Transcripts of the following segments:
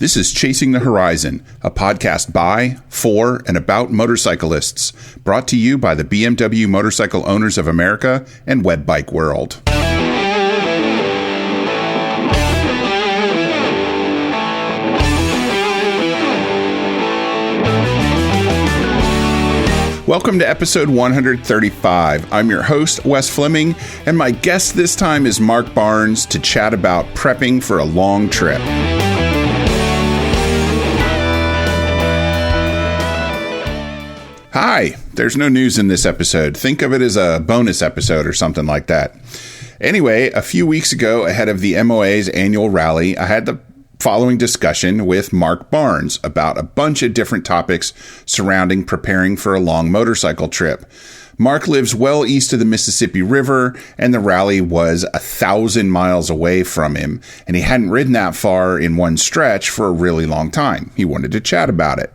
This is Chasing the Horizon, a podcast by, for, and about motorcyclists, brought to you by the BMW Motorcycle Owners of America and Web Bike World. Welcome to episode 135. I'm your host, Wes Fleming, and my guest this time is Mark Barnes to chat about prepping for a long trip. Hi, there's no news in this episode. Think of it as a bonus episode or something like that. Anyway, a few weeks ago, ahead of the MOA's annual rally, I had the following discussion with Mark Barnes about a bunch of different topics surrounding preparing for a long motorcycle trip. Mark lives well east of the Mississippi River, and the rally was 1,000 miles away from him, and he hadn't ridden that far in one stretch for a really long time. He wanted to chat about it.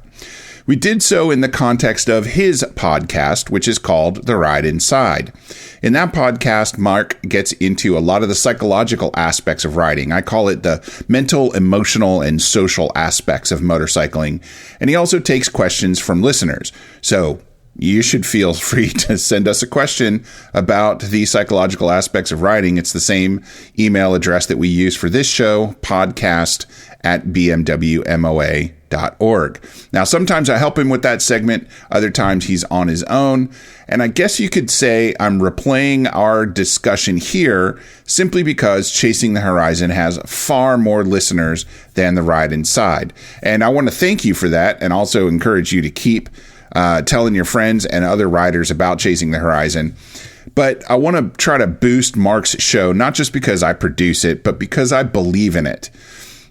We did so in the context of his podcast, which is called The Ride Inside. In that podcast, Mark gets into a lot of the psychological aspects of riding. I call it the mental, emotional, and social aspects of motorcycling. And he also takes questions from listeners. So you should feel free to send us a question about the psychological aspects of riding. It's the same email address that we use for this show, podcast@bmwmoa.org. Now, sometimes I help him with that segment. Other times he's on his own. And I guess you could say I'm replaying our discussion here simply because Chasing the Horizon has far more listeners than The Ride Inside. And I want to thank you for that and also encourage you to keep telling your friends and other riders about Chasing the Horizon. But I want to try to boost Mark's show, not just because I produce it, but because I believe in it.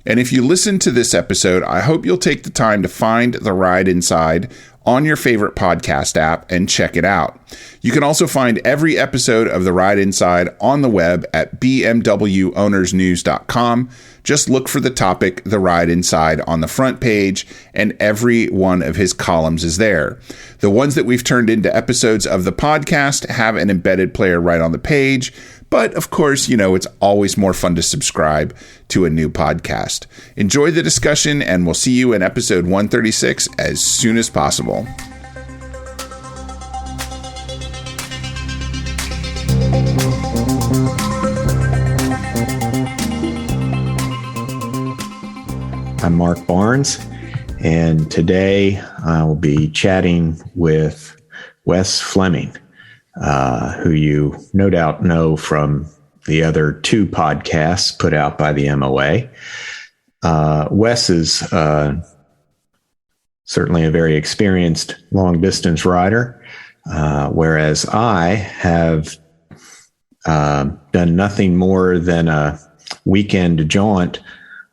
And if you listen to this episode, I hope you'll take the time to find The Ride Inside on your favorite podcast app and check it out. You can also find every episode of The Ride Inside on the web at bmwownersnews.com. Just look for the topic, The Ride Inside, on the front page, and every one of his columns is there. The ones that we've turned into episodes of the podcast have an embedded player right on the page. But of course, you know, it's always more fun to subscribe to a new podcast. Enjoy the discussion, and we'll see you in episode 136 as soon as possible. I'm Mark Barnes, and today I will be chatting with Wes Fleming, who you no doubt know from the other two podcasts put out by the MOA. Wes is certainly a very experienced long-distance rider, whereas I have done nothing more than a weekend jaunt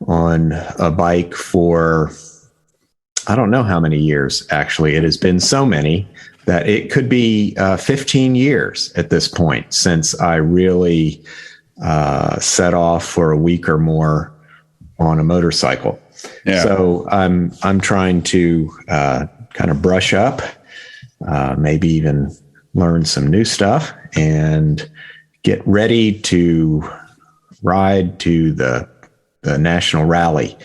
on a bike for, I don't know how many years, actually. It has been so many that it could be 15 years at this point since I really set off for a week or more on a motorcycle. Yeah. So I'm trying to kind of brush up, maybe even learn some new stuff and get ready to ride to the national rally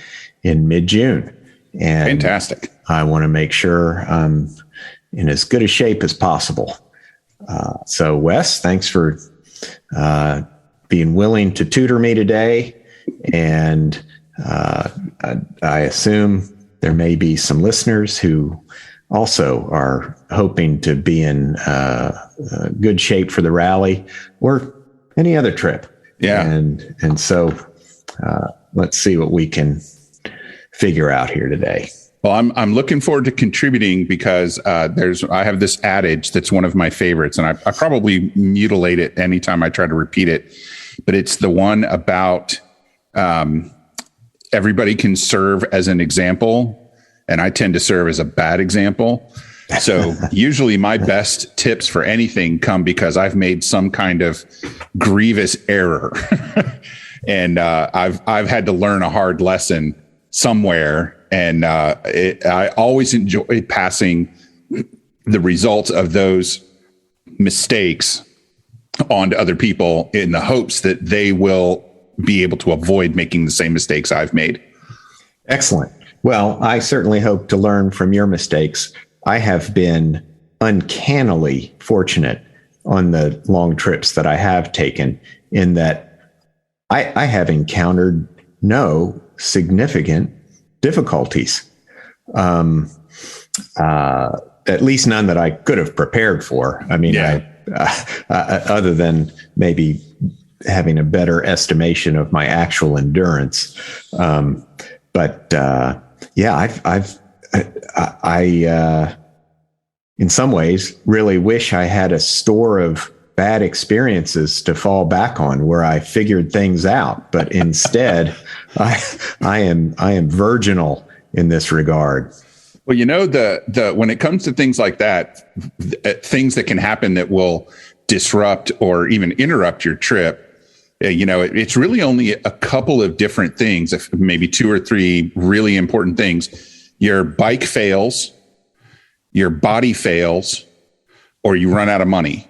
in mid-June. And fantastic. I want to make sure I'm in as good a shape as possible. So Wes, thanks for being willing to tutor me today. And I assume there may be some listeners who also are hoping to be in good shape for the rally or any other trip. Yeah. And so let's see what we can figure out here today. Well, I'm looking forward to contributing because I have this adage that's one of my favorites, and I probably mutilate it anytime I try to repeat it. But it's the one about everybody can serve as an example, and I tend to serve as a bad example. So usually my best tips for anything come because I've made some kind of grievous error, and I've had to learn a hard lesson somewhere. And I always enjoy passing the results of those mistakes on to other people in the hopes that they will be able to avoid making the same mistakes I've made. Excellent. Well, I certainly hope to learn from your mistakes. I have been uncannily fortunate on the long trips that I have taken, in that I have encountered no significant difficulties. At least none that I could have prepared for. I mean, other than maybe having a better estimation of my actual endurance. I in some ways really wish I had a store of bad experiences to fall back on where I figured things out. But instead, I am virginal in this regard. Well, the when it comes to things like that, things that can happen that will disrupt or even interrupt your trip, it's really only a couple of different things, maybe two or three really important things. Your bike fails, your body fails, or you run out of money.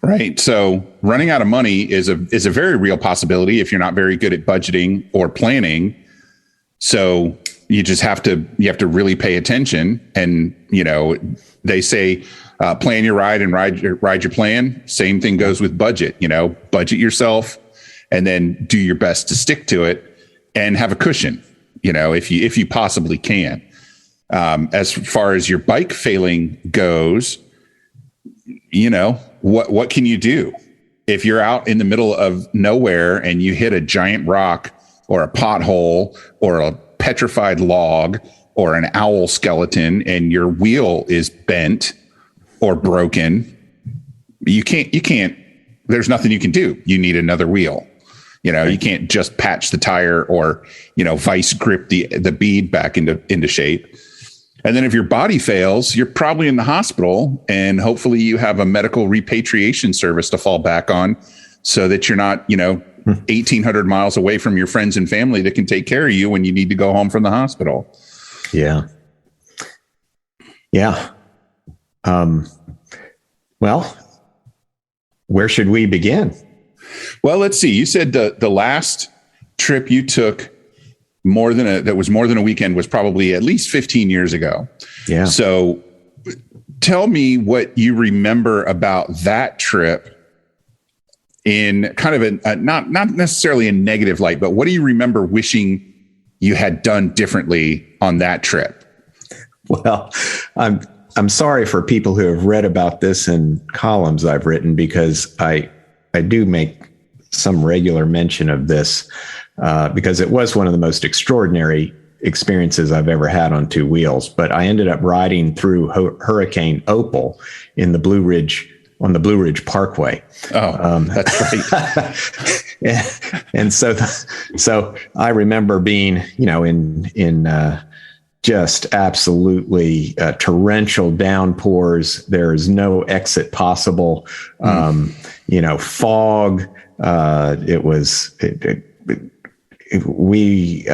Right. So running out of money is a very real possibility if you're not very good at budgeting or planning. So you just have to really pay attention. And, they say, plan your ride and ride your plan. Same thing goes with budget. Budget yourself and then do your best to stick to it and have a cushion, if you possibly can. As far as your bike failing goes, what can you do if you're out in the middle of nowhere and you hit a giant rock or a pothole or a petrified log or an owl skeleton and your wheel is bent or broken? You can't, there's nothing you can do. You need another wheel. You can't just patch the tire or, vice grip the bead back into shape. And then if your body fails, you're probably in the hospital, and hopefully you have a medical repatriation service to fall back on so that you're not, 1,800 miles away from your friends and family that can take care of you when you need to go home from the hospital. Yeah. Yeah. Well, where should we begin? Well, let's see. You said the last trip you took that was more than a weekend was probably at least 15 years ago. Yeah. So tell me what you remember about that trip in kind of a not necessarily a negative light, but what do you remember wishing you had done differently on that trip? Well, I'm sorry for people who have read about this in columns I've written, because I do make some regular mention of this, because it was one of the most extraordinary experiences I've ever had on two wheels. But I ended up riding through Hurricane Opal on the Blue Ridge Parkway. Oh, that's right. and so I remember being, in just absolutely torrential downpours. There's no exit possible. Fog. We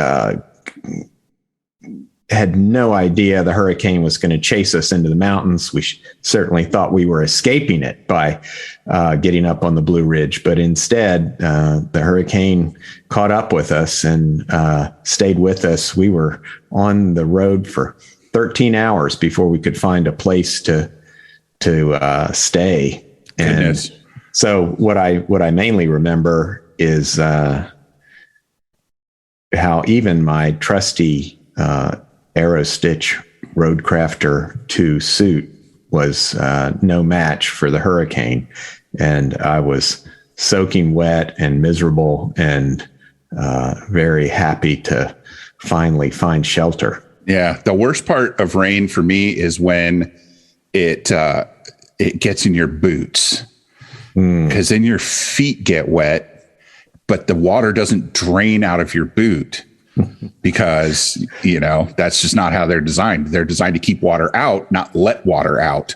had no idea the hurricane was going to chase us into the mountains. We certainly thought we were escaping it by getting up on the Blue Ridge, but instead the hurricane caught up with us and stayed with us. We were on the road for 13 hours before we could find a place to stay. Goodness. And so what I mainly remember is how even my trusty Aerostitch Roadcrafter 2 suit was no match for the hurricane. And I was soaking wet and miserable and very happy to finally find shelter. Yeah. The worst part of rain for me is when it gets in your boots, because then your feet get wet, but the water doesn't drain out of your boot. Because, that's just not how they're designed. They're designed to keep water out, not let water out.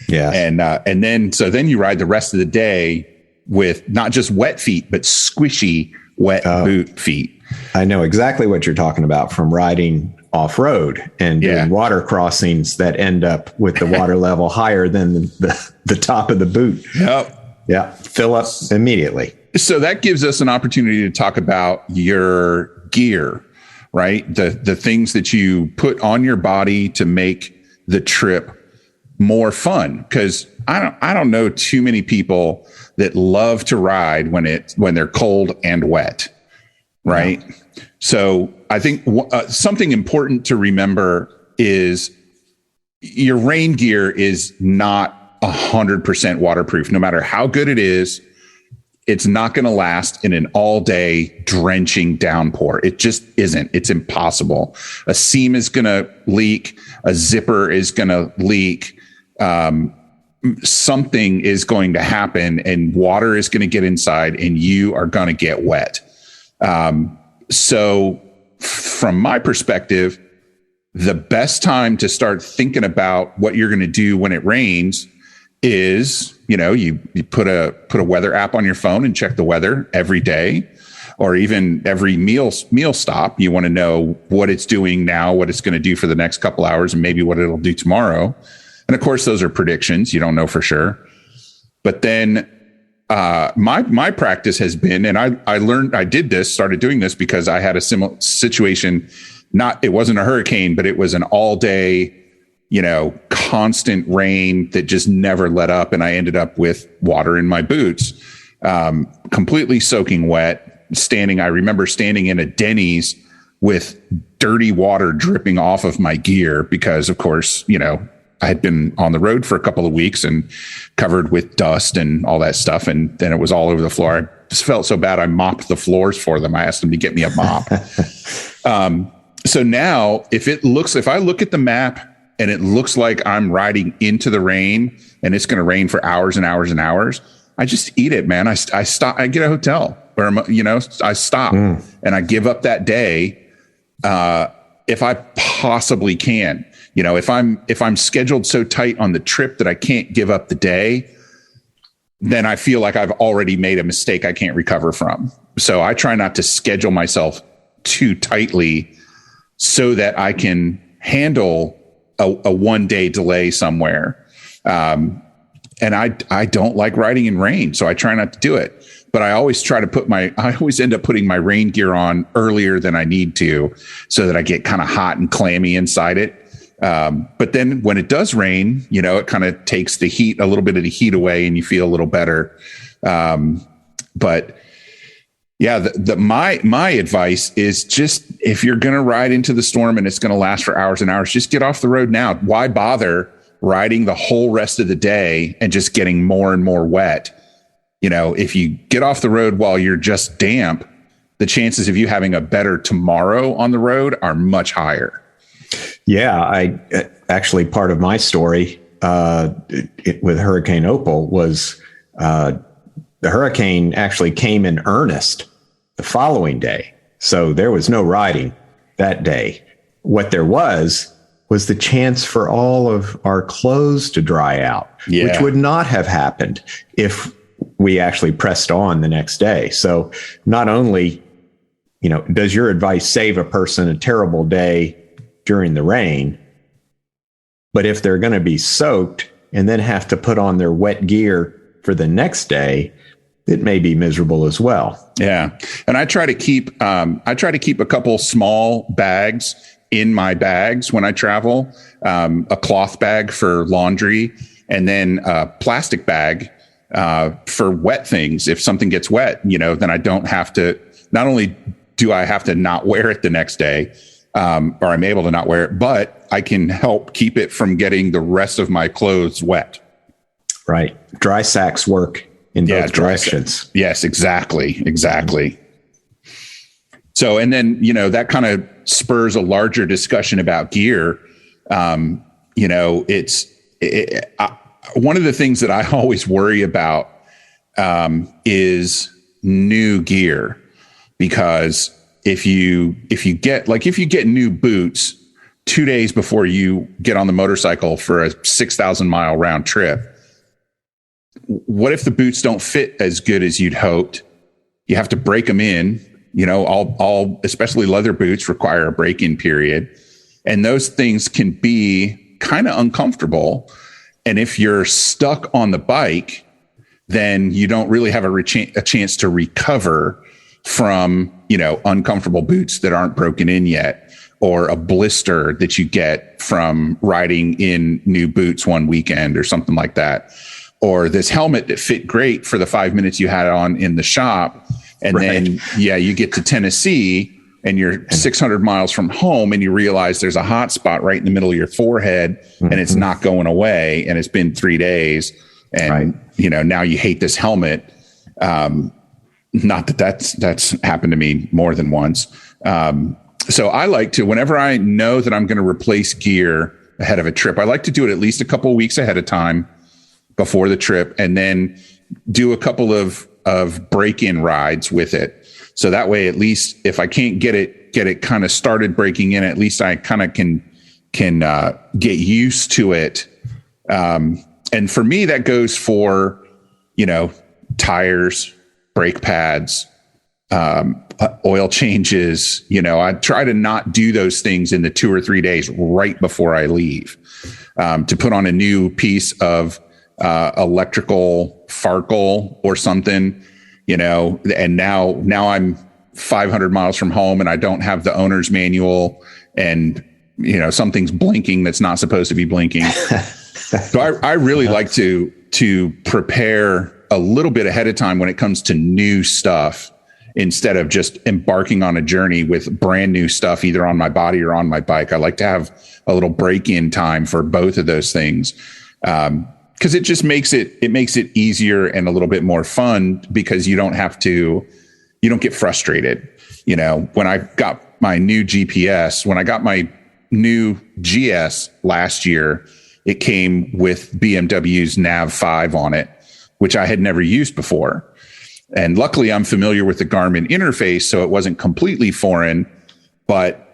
Yeah. And then you ride the rest of the day with not just wet feet, but squishy wet boot feet. I know exactly what you're talking about from riding off road and doing water crossings that end up with the water level higher than the top of the boot. Yep. Yeah. Fill up immediately. So that gives us an opportunity to talk about your gear. right? The things that you put on your body to make the trip more fun. Because I don't know too many people that love to ride when they're cold and wet, right? No. So I think something important to remember is your rain gear is not 100% waterproof. No matter how good it is, it's not going to last in an all-day drenching downpour. It just isn't. It's impossible. A seam is going to leak. A zipper is going to leak. Something is going to happen, and water is going to get inside, and you are going to get wet. So from my perspective, the best time to start thinking about what you're going to do when it rains is, you put a weather app on your phone and check the weather every day, or even every meal stop. You want to know what it's doing now, what it's going to do for the next couple hours, and maybe what it'll do tomorrow. And of course, those are predictions. You don't know for sure. But then my practice has been, and I started doing this because I had a similar situation. It wasn't a hurricane, but it was an all day, constant rain that just never let up. And I ended up with water in my boots, completely soaking wet, I remember standing in a Denny's with dirty water dripping off of my gear because, of course, I had been on the road for a couple of weeks and covered with dust and all that stuff. And then it was all over the floor. I just felt so bad. I mopped the floors for them. I asked them to get me a mop. So now if I look at the map and it looks like I'm riding into the rain and it's going to rain for hours and hours and hours, I just eat it, man. I stop, I get a hotel where I stop and I give up that day. If I possibly can, if I'm scheduled so tight on the trip that I can't give up the day, then I feel like I've already made a mistake I can't recover from. So I try not to schedule myself too tightly so that I can handle a 1 day delay somewhere. And I don't like riding in rain, so I try not to do it. But I always I always end up putting my rain gear on earlier than I need to so that I get kind of hot and clammy inside it. But then when it does rain, it kind of takes a little bit of the heat away and you feel a little better. But yeah, my advice is just, if you're going to ride into the storm and it's going to last for hours and hours, just get off the road now. Why bother riding the whole rest of the day and just getting more and more wet? If you get off the road while you're just damp, the chances of you having a better tomorrow on the road are much higher. Yeah, actually part of my story with Hurricane Opal was the hurricane actually came in earnest the following day. So there was no riding that day. What there was the chance for all of our clothes to dry out, which would not have happened if we actually pressed on the next day. So not only, does your advice save a person a terrible day during the rain, but if they're going to be soaked and then have to put on their wet gear for the next day, it may be miserable as well. Yeah. And I try to keep a couple small bags in my bags when I travel, a cloth bag for laundry, and then a plastic bag for wet things. If something gets wet, then I don't have to, not only do I have to not wear it the next day, or I'm able to not wear it, but I can help keep it from getting the rest of my clothes wet. Right. Dry sacks work in both directions. Yes, exactly. So, and then, that kind of spurs a larger discussion about gear. One of the things that I always worry about is new gear, because if you get new boots 2 days before you get on the motorcycle for a 6,000 mile round trip, what if the boots don't fit as good as you'd hoped? You have to break them in. All especially leather boots require a break-in period, and those things can be kind of uncomfortable. And if you're stuck on the bike, then you don't really have a chance to recover from, uncomfortable boots that aren't broken in yet, or a blister that you get from riding in new boots one weekend or something like that, or this helmet that fit great for the 5 minutes you had it on in the shop. And then, you get to Tennessee and you're 600 miles from home and you realize there's a hot spot right in the middle of your forehead and it's not going away. And it's been 3 days and, now you hate this helmet. Not that that's happened to me more than once. So I like to, whenever I know that I'm going to replace gear ahead of a trip, I like to do it at least a couple of weeks ahead of time before the trip, and then do a couple of break-in rides with it. So that way, at least if I can't get it kind of started breaking in, at least I kind of can get used to it. And for me, that goes for, tires, brake pads, oil changes. I try to not do those things in the 2 or 3 days right before I leave, to put on a new piece of electrical farkle or something, and now I'm 500 miles from home and I don't have the owner's manual, and something's blinking that's not supposed to be blinking. So I really like to prepare a little bit ahead of time when it comes to new stuff, instead of just embarking on a journey with brand new stuff, either on my body or on my bike. I like to have a little break-in time for both of those things. Cause it just makes it easier and a little bit more fun, because you don't get frustrated. When I got my new GPS, when I got my new GS last year, it came with BMW's Nav 5 on it, which I had never used before. And luckily I'm familiar with the Garmin interface, so it wasn't completely foreign, but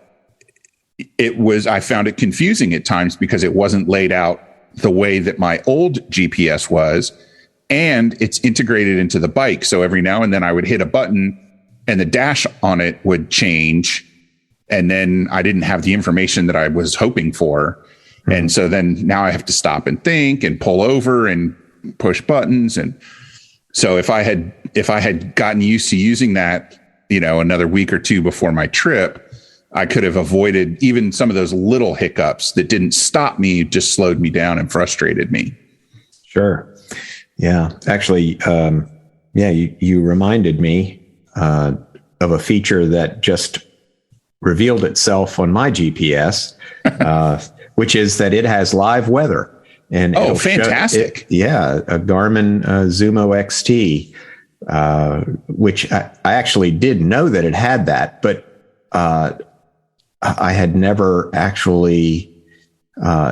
I found it confusing at times because it wasn't laid out the way that my old GPS was, and it's integrated into the bike. So every now and then I would hit a button and the dash on it would change, and then I didn't have the information that I was hoping for. And so then now I have to stop and think and pull over and push buttons. And so if I had gotten used to using that, another week or two before my trip, I could have avoided even some of those little hiccups that didn't stop me, just slowed me down and frustrated me. Sure. Yeah. Actually, you reminded me of a feature that just revealed itself on my GPS, which is that it has live weather. And fantastic. A Garmin Zumo XT, which I actually did know that it had that, but I had never actually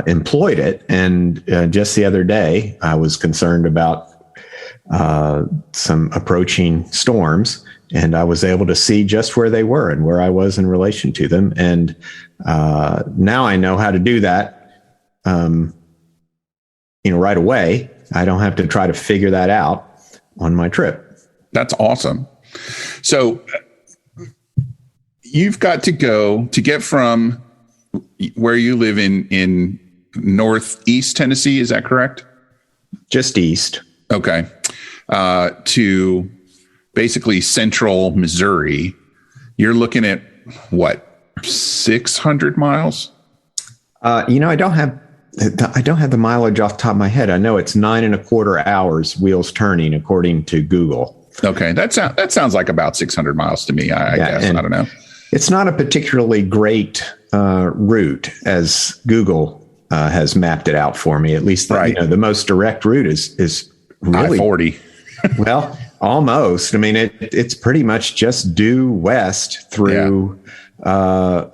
employed it. And just the other day, I was concerned about some approaching storms, and I was able to see just where they were and where I was in relation to them. And now I know how to do that, right away. I don't have to try to figure that out on my trip. That's awesome. So you've got to get from where you live in northeast Tennessee. Is that correct? Just east. Okay. To basically central Missouri. You're looking at what, 600 miles? I don't have the mileage off the top of my head. I know it's 9.25 hours wheels turning, according to Google. Okay. That sounds like about 600 miles to me. I guess. I don't know. It's not a particularly great route, as Google has mapped it out for me. At least, the most direct route is really I-40. Well, almost. I mean, it's pretty much just due west through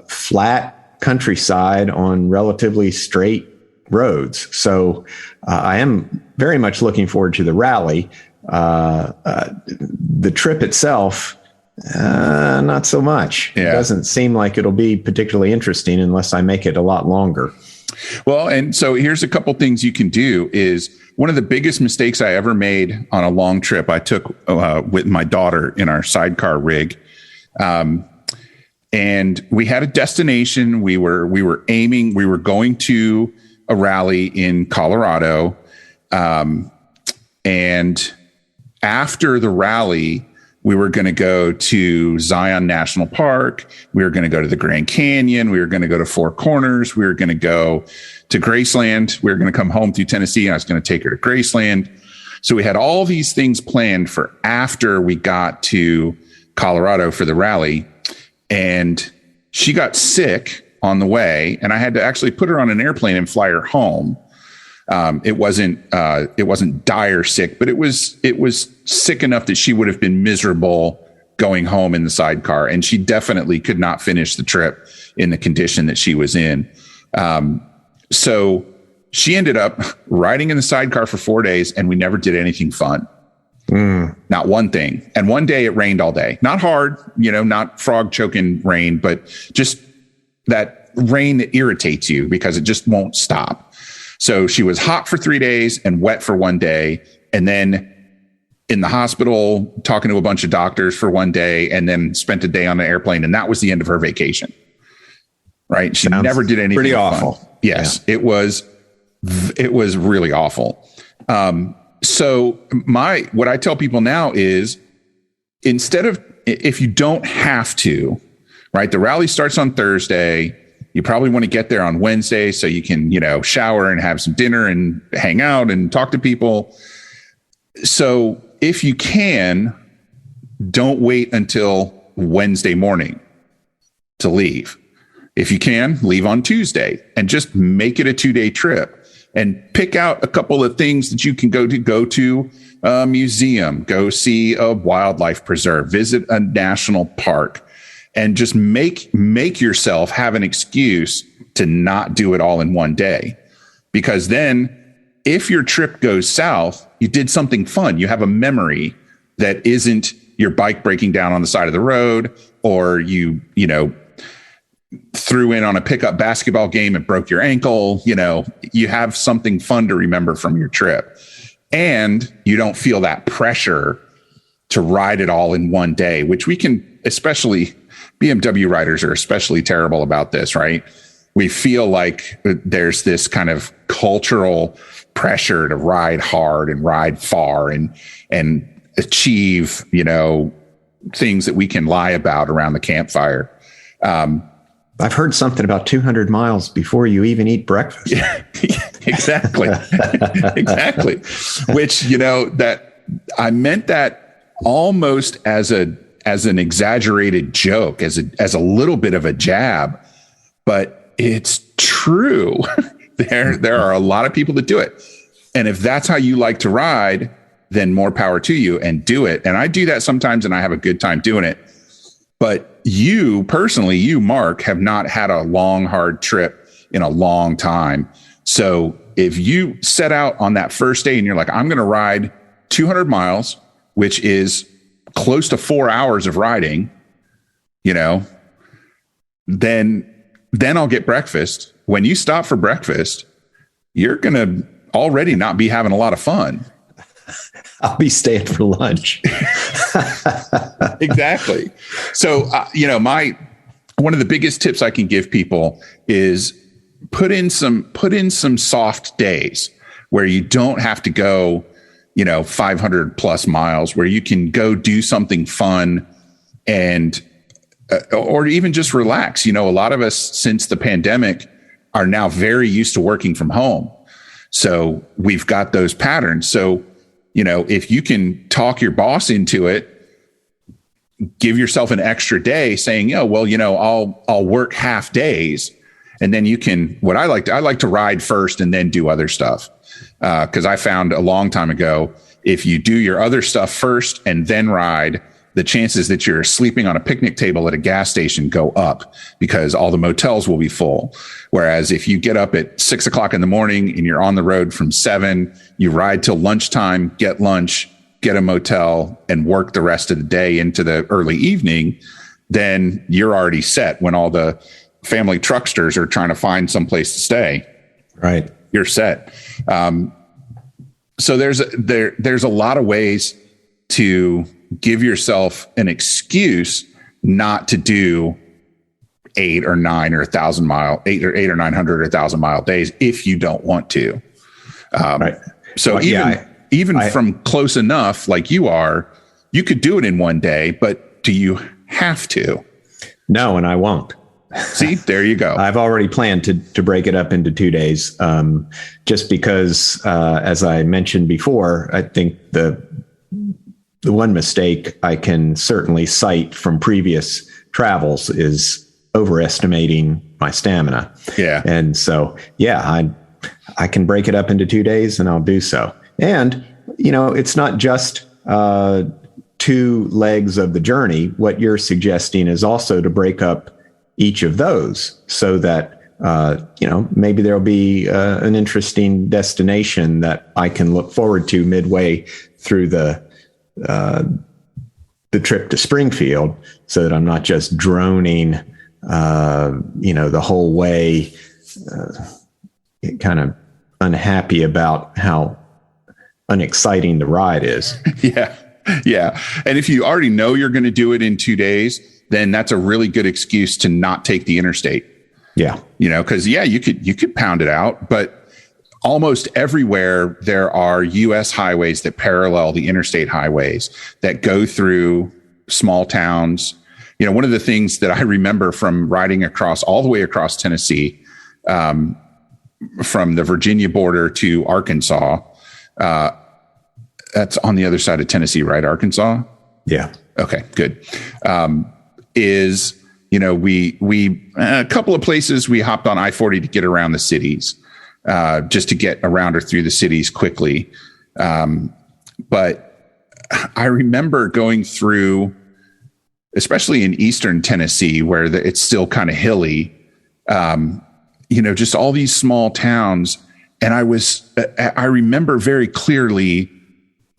flat countryside on relatively straight roads. So I am very much looking forward to the rally. The trip itself, not so much. Yeah. It doesn't seem like it'll be particularly interesting unless I make it a lot longer. Well, and so here's a couple things you can do. Is one of the biggest mistakes I ever made on a long trip I took with my daughter in our sidecar rig. And we had a destination. We were going to a rally in Colorado. And after the rally, We were going to go to Zion National Park. We were going to go to the Grand Canyon. We were going to go to Four Corners. We were going to go to Graceland. We were going to come home through Tennessee, and I was going to take her to Graceland. So we had all these things planned for after we got to Colorado for the rally. And she got sick on the way, and I had to actually put her on an airplane and fly her home. It wasn't dire sick, but it was sick enough that she would have been miserable going home in the sidecar. And she definitely could not finish the trip in the condition that she was in. So she ended up riding in the sidecar for 4 days, and we never did anything fun. Not one thing. And one day it rained all day. Not hard, not frog choking rain, but just that rain that irritates you because it just won't stop. So she was hot for 3 days and wet for 1 day. And then in the hospital, talking to a bunch of doctors for 1 day, and then spent a day on the airplane. And that was the end of her vacation. Right. She never did anything. Pretty fun. Awful. Yes, yeah. It was really awful. So what I tell people now is, instead of, if you don't have to, right, the rally starts on Thursday. You probably want to get there on Wednesday so you can, shower and have some dinner and hang out and talk to people. So if you can, don't wait until Wednesday morning to leave. If you can, leave on Tuesday and just make it a 2-day trip. And pick out a couple of things that you can go to a museum, go see a wildlife preserve, visit a national park, and just make yourself have an excuse to not do it all in 1 day. Because then if your trip goes south, you did something fun. You have a memory that isn't your bike breaking down on the side of the road, or you threw in on a pickup basketball game and broke your ankle. You have something fun to remember from your trip, and you don't feel that pressure to ride it all in 1 day, which we can, especially BMW riders are especially terrible about this, right? We feel like there's this kind of cultural pressure to ride hard and ride far and achieve, things that we can lie about around the campfire. I've heard something about 200 miles before you even eat breakfast. Yeah, exactly. Exactly. Which, that I meant that almost as an exaggerated joke, as a little bit of a jab, but it's true. There are a lot of people that do it. And if that's how you like to ride, then more power to you, and do it. And I do that sometimes, and I have a good time doing it. But you personally, Mark, have not had a long, hard trip in a long time. So if you set out on that first day and you're like, I'm going to ride 200 miles, which is close to 4 hours of riding, then I'll get breakfast. When you stop for breakfast, you're going to already not be having a lot of fun. I'll be staying for lunch. Exactly. So, one of the biggest tips I can give people is put in some soft days where you don't have to go, 500 plus miles, where you can go do something fun and, or even just relax. A lot of us, since the pandemic, are now very used to working from home. So we've got those patterns. So, if you can talk your boss into it, give yourself an extra day saying, I'll work half days. And then you can, I like to ride first and then do other stuff. Cause I found a long time ago, if you do your other stuff first and then ride, the chances that you're sleeping on a picnic table at a gas station go up because all the motels will be full. Whereas if you get up at 6 o'clock in the morning and you're on the road from 7, you ride till lunchtime, get lunch, get a motel, and work the rest of the day into the early evening, then you're already set when all the family trucksters are trying to find some place to stay. Right. You're set. So there's a lot of ways to give yourself an excuse not to do 8 or 9 or 1,000 mile, 8 or 900 or 1,000 mile days if you don't want to. Right. So even from close enough, like you are, You could do it in one day, but do you have to? No, and I won't. See, there you go. I've already planned to break it up into 2 days, just because, as I mentioned before, I think the one mistake I can certainly cite from previous travels is overestimating my stamina. Yeah. And so, I can break it up into 2 days, and I'll do so. And, it's not just 2 legs of the journey. What you're suggesting is also to break up each of those so that, maybe there'll be an interesting destination that I can look forward to midway through the trip to Springfield, so that I'm not just droning, the whole way, kind of unhappy about how unexciting the ride is. Yeah. Yeah. And if you already know you're going to do it in 2 days, then that's a really good excuse to not take the interstate. Yeah. Because you could pound it out, but almost everywhere there are U.S. highways that parallel the interstate highways that go through small towns. One of the things that I remember from riding all the way across Tennessee, from the Virginia border to Arkansas, that's on the other side of Tennessee, right? Arkansas? Yeah. Okay, good. Is, we a couple of places we hopped on I-40 to get around the cities, just to get around or through the cities quickly. But I remember going through, especially in eastern Tennessee, where it's still kind of hilly, just all these small towns. And I remember very clearly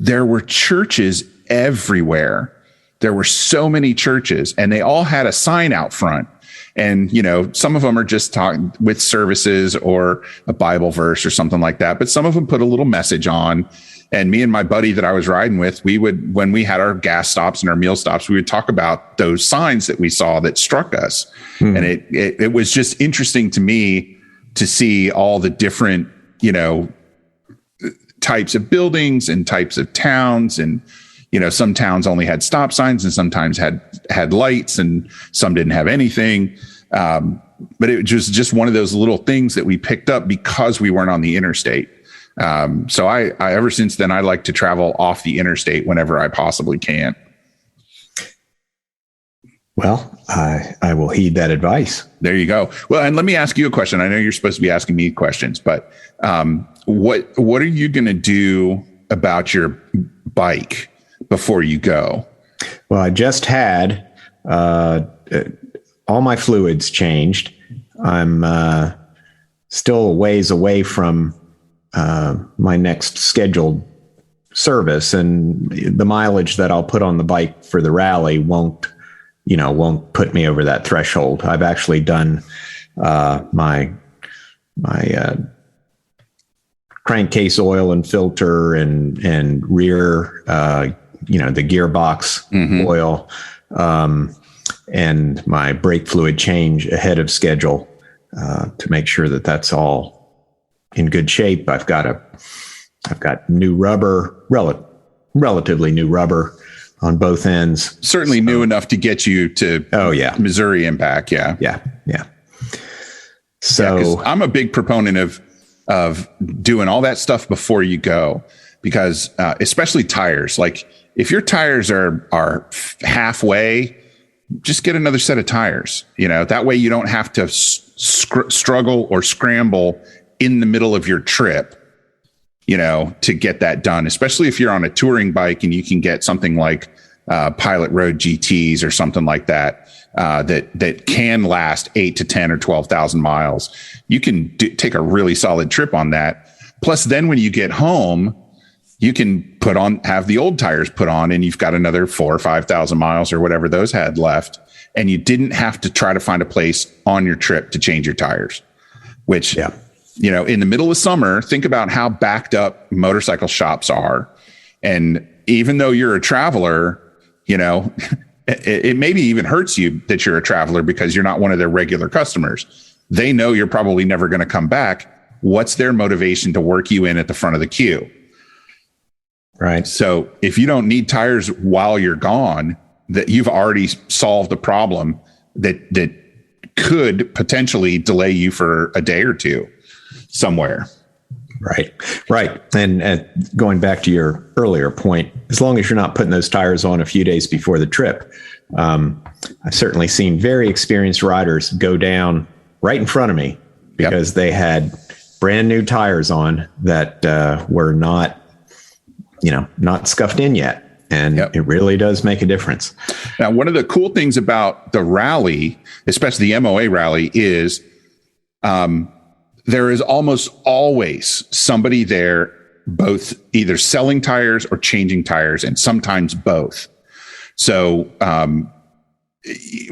there were churches everywhere. There were so many churches, and they all had a sign out front. And, some of them are just talking with services or a Bible verse or something like that. But some of them put a little message on. And me and my buddy that I was riding with, when we had our gas stops and our meal stops, we would talk about those signs that we saw that struck us. And it was just interesting to me to see all the different, types of buildings and types of towns. And, some towns only had stop signs, and sometimes had lights, and some didn't have anything. But it was just one of those little things that we picked up because we weren't on the interstate. So I ever since then, I like to travel off the interstate whenever I possibly can. Well, I will heed that advice. There you go. Well, and let me ask you a question. I know you're supposed to be asking me questions, but what are you going to do about your bike before you go? Well, I just had all my fluids changed. I'm still a ways away from my next scheduled service, and the mileage that I'll put on the bike for the rally won't put me over that threshold. I've actually done my crankcase oil and filter and rear, the gearbox oil, and my brake fluid change ahead of schedule, to make sure that that's all in good shape. I've got new rubber, relatively new rubber on both ends. Certainly new enough to get you to Missouri impact. Yeah. So I'm a big proponent of doing all that stuff before you go, because especially tires. Like if your tires are halfway, just get another set of tires. That way you don't have to struggle or scramble in the middle of your trip, to get that done, especially if you're on a touring bike and you can get something like Pilot Road GTs or something like that, that can last 8 to 10 or 12,000 miles. You can take a really solid trip on that. Plus, then when you get home, you can have the old tires put on, and you've got another 4,000 or 5,000 miles or whatever those had left. And you didn't have to try to find a place on your trip to change your tires, which, in the middle of summer, think about how backed up motorcycle shops are. And even though you're a traveler, it maybe even hurts you that you're a traveler because you're not one of their regular customers. They know you're probably never going to come back. What's their motivation to work you in at the front of the queue? Right. So if you don't need tires while you're gone, that you've already solved a problem that could potentially delay you for a day or two somewhere. Right. Right. And going back to your earlier point, as long as you're not putting those tires on a few days before the trip, I've certainly seen very experienced riders go down right in front of me because they had brand new tires on that were not scuffed in yet. And it really does make a difference. Now, one of the cool things about the rally, especially the MOA rally, is there is almost always somebody there, both either selling tires or changing tires, and sometimes both. So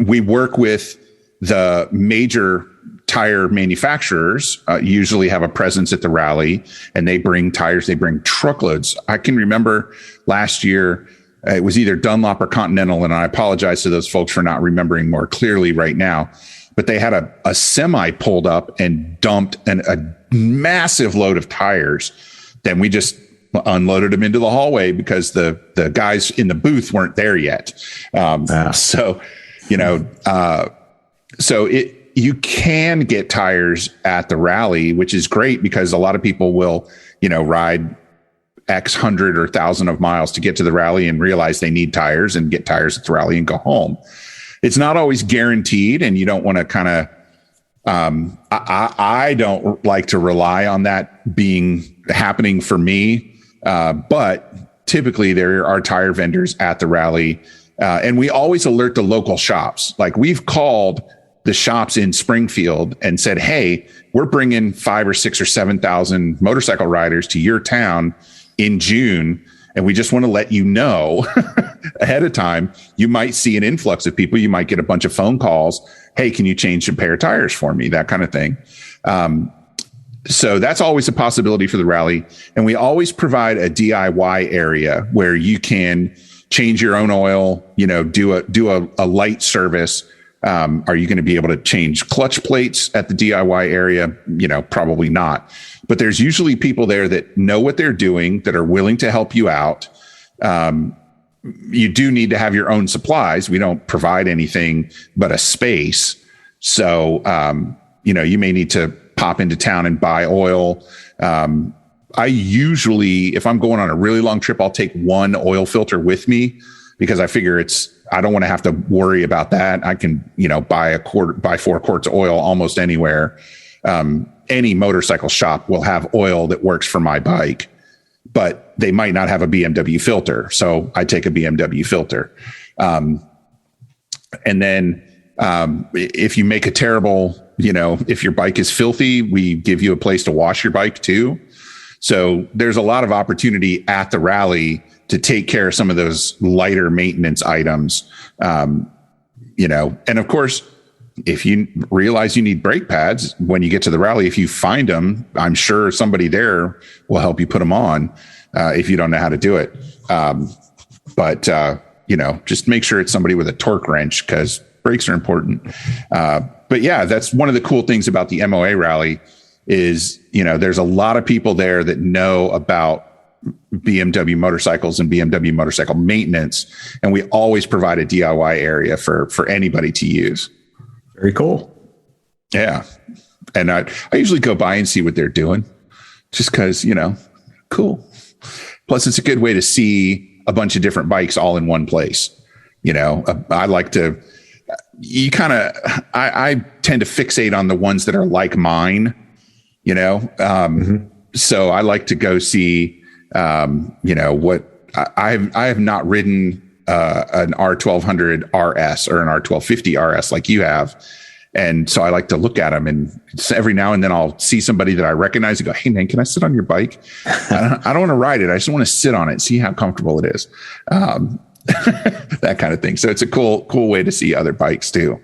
we work with the major tire manufacturers, usually have a presence at the rally, and they bring tires, they bring truckloads. I can remember last year, it was either Dunlop or Continental, and I apologize to those folks for not remembering more clearly right now, but they had a semi pulled up and dumped a massive load of tires. Then we just unloaded them into the hallway because the guys in the booth weren't there yet. You can get tires at the rally, which is great because a lot of people will, ride X hundred or thousand of miles to get to the rally and realize they need tires and get tires at the rally and go home. It's not always guaranteed, and you don't want to kind of, I don't like to rely on that happening for me. But typically there are tire vendors at the rally. And we always alert the local shops. Like, we've called the shops in Springfield and said, hey, we're bringing 5,000 or 6,000 or 7,000 motorcycle riders to your town in June. And we just want to let you know ahead of time, you might see an influx of people. You might get a bunch of phone calls. Hey, can you change a pair of tires for me? That kind of thing. So that's always a possibility for the rally. And we always provide a DIY area where you can change your own oil, do a light service. Are you going to be able to change clutch plates at the DIY area? Probably not. But there's usually people there that know what they're doing, that are willing to help you out. You do need to have your own supplies. We don't provide anything but a space. So, you may need to pop into town and buy oil. I usually, if I'm going on a really long trip, I'll take one oil filter with me because I figure I don't want to have to worry about that. I can, buy 4 quarts of oil almost anywhere. Any motorcycle shop will have oil that works for my bike, but they might not have a BMW filter. So I take a BMW filter. And then, if you make a terrible, if your bike is filthy, we give you a place to wash your bike too. So there's a lot of opportunity at the rally to take care of some of those lighter maintenance items. And of course, if you realize you need brake pads when you get to the rally, if you find them, I'm sure somebody there will help you put them on, if you don't know how to do it. But just make sure it's somebody with a torque wrench because brakes are important. But yeah, that's one of the cool things about the MOA rally is, there's a lot of people there that know about BMW motorcycles and BMW motorcycle maintenance. And we always provide a DIY area for anybody to use. Very cool. Yeah. And I usually go by and see what they're doing just because, cool. Plus, it's a good way to see a bunch of different bikes all in one place. I like to, I tend to fixate on the ones that are like mine, So I like to go see, what I have not ridden an R1200 RS or an R1250 RS like you have. And so I like to look at them, and every now and then I'll see somebody that I recognize and go, hey man, can I sit on your bike? I don't want to ride it. I just want to sit on it, see how comfortable it is. That kind of thing. So it's a cool way to see other bikes too.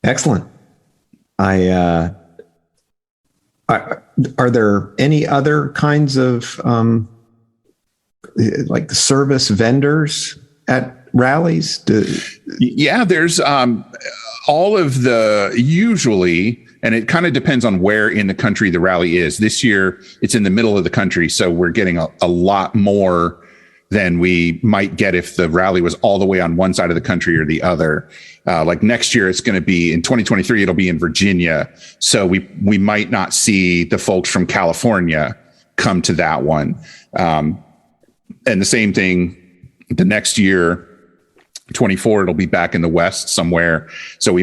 Excellent. Are there any other kinds of like service vendors at rallies? Yeah, there's all of the, usually and it kind of depends on where in the country the rally is. This year, it's in the middle of the country, so we're getting a lot more than we might get if the rally was all the way on one side of the country or the other. Like next year, it's going to be in 2023, it'll be in Virginia. So we might not see the folks from California come to that one. And the same thing the next year, 24, it'll be back in the West somewhere. So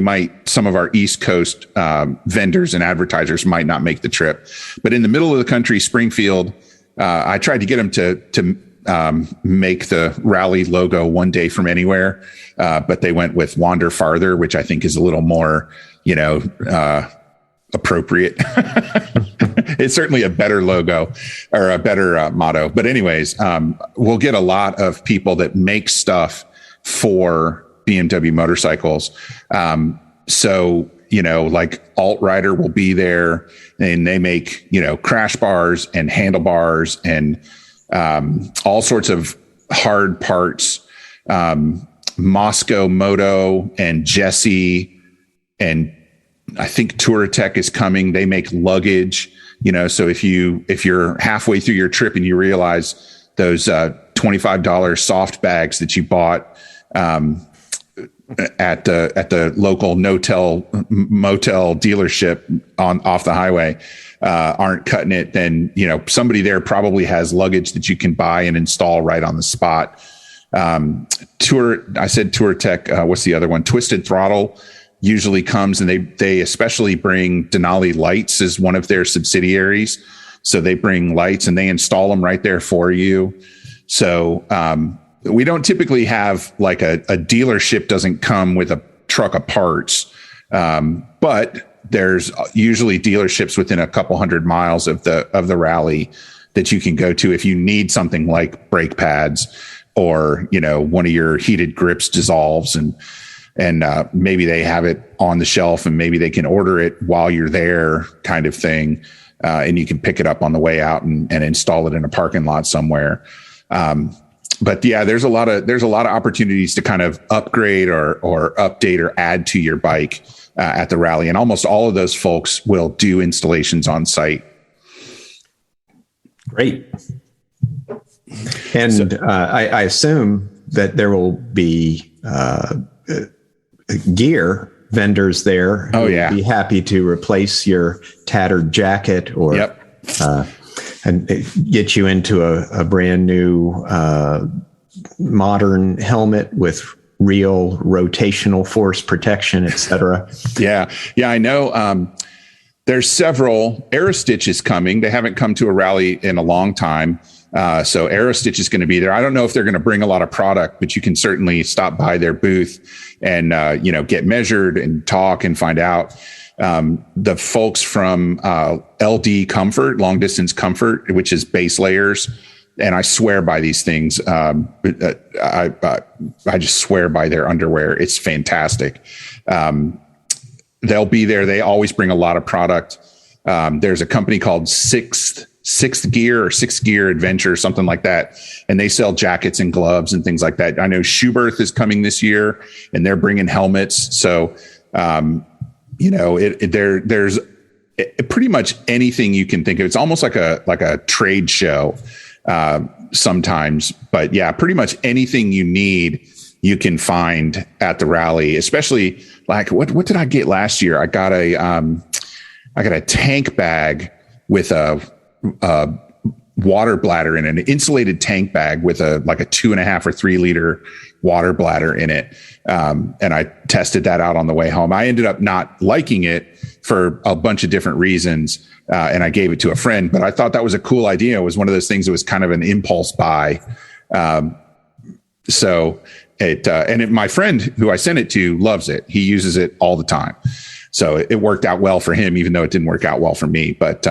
some of our East Coast vendors and advertisers might not make the trip. But in the middle of the country, Springfield, I tried to get them to make the rally logo One Day from Anywhere. But they went with Wander Farther, which I think is a little more, appropriate. It's certainly a better logo or a better motto. But anyways, we'll get a lot of people that make stuff for BMW motorcycles. So, like Alt Rider will be there, and they make, crash bars and handlebars and all sorts of hard parts. Moscow Moto and Jesse, and I think Touratech is coming. They make luggage, so if you're halfway through your trip and you realize those $25 soft bags that you bought at the local motel dealership off the highway aren't cutting it, then somebody there probably has luggage that you can buy and install right on the spot. I said Touratech. What's the other one? Twisted Throttle usually comes, and they especially bring Denali Lights as one of their subsidiaries. So they bring lights and they install them right there for you. So we don't typically have like a dealership doesn't come with a truck of parts, but there's usually dealerships within a couple hundred miles of the rally that you can go to if you need something like brake pads, or one of your heated grips dissolves, and maybe they have it on the shelf, and maybe they can order it while you're there, kind of thing, and you can pick it up on the way out and install it in a parking lot somewhere. But yeah, there's a lot of opportunities to kind of upgrade or update or add to your bike at the rally, and almost all of those folks will do installations on site. Great. And I assume that there will be gear vendors there who will be happy to replace your tattered jacket or and get you into a brand new modern helmet with real rotational force protection, etc. Yeah, I know. There's several. Aerostitch is coming. They haven't come to a rally in a long time. So Aerostitch is going to be there. I don't know if they're going to bring a lot of product, but you can certainly stop by their booth and, get measured and talk and find out. The folks from LD Comfort, Long Distance Comfort, which is base layers. And I swear by these things. I just swear by their underwear. It's fantastic. They'll be there. They always bring a lot of product. There's a company called Sixth Gear or Sixth Gear Adventure, something like that. And they sell jackets and gloves and things like that. I know Schuberth is coming this year, and they're bringing helmets. So, there's pretty much anything you can think of. It's almost like a trade show, sometimes, but yeah, pretty much anything you need, you can find at the rally, especially like, what did I get last year? I got a tank bag with a water bladder in it, an insulated tank bag with a 2.5 or 3 liter water bladder in it. And I tested that out on the way home. I ended up not liking it for a bunch of different reasons. And I gave it to a friend, but I thought that was a cool idea. It was one of those things that was kind of an impulse buy. My friend who I sent it to loves it. He uses it all the time. So it worked out well for him, even though it didn't work out well for me. But,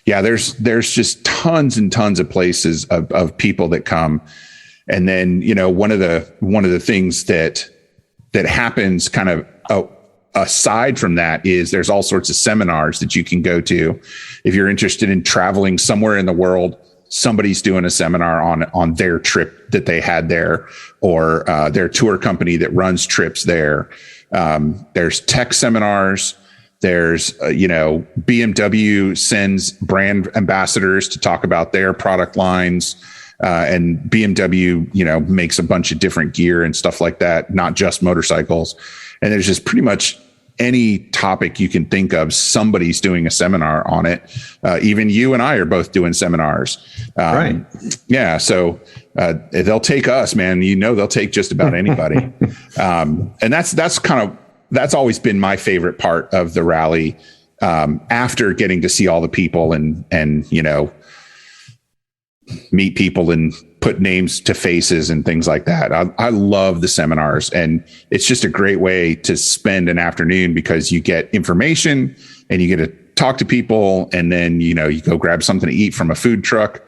there's just tons and tons of places of people that come. And then, one of the things that happens kind of aside from that is there's all sorts of seminars that you can go to. If you're interested in traveling somewhere in the world, somebody's doing a seminar on their trip that they had there, or their tour company that runs trips there. There's tech seminars. There's, BMW sends brand ambassadors to talk about their product lines. And BMW, makes a bunch of different gear and stuff like that, not just motorcycles. And there's just pretty much any topic you can think of, somebody's doing a seminar on it. Even you and I are both doing seminars. Right. Yeah. So they'll take us, man. They'll take just about anybody. And that's always been my favorite part of the rally. After getting to see all the people and meet people and put names to faces and things like that. I love the seminars, and it's just a great way to spend an afternoon because you get information and you get to talk to people, and then, you go grab something to eat from a food truck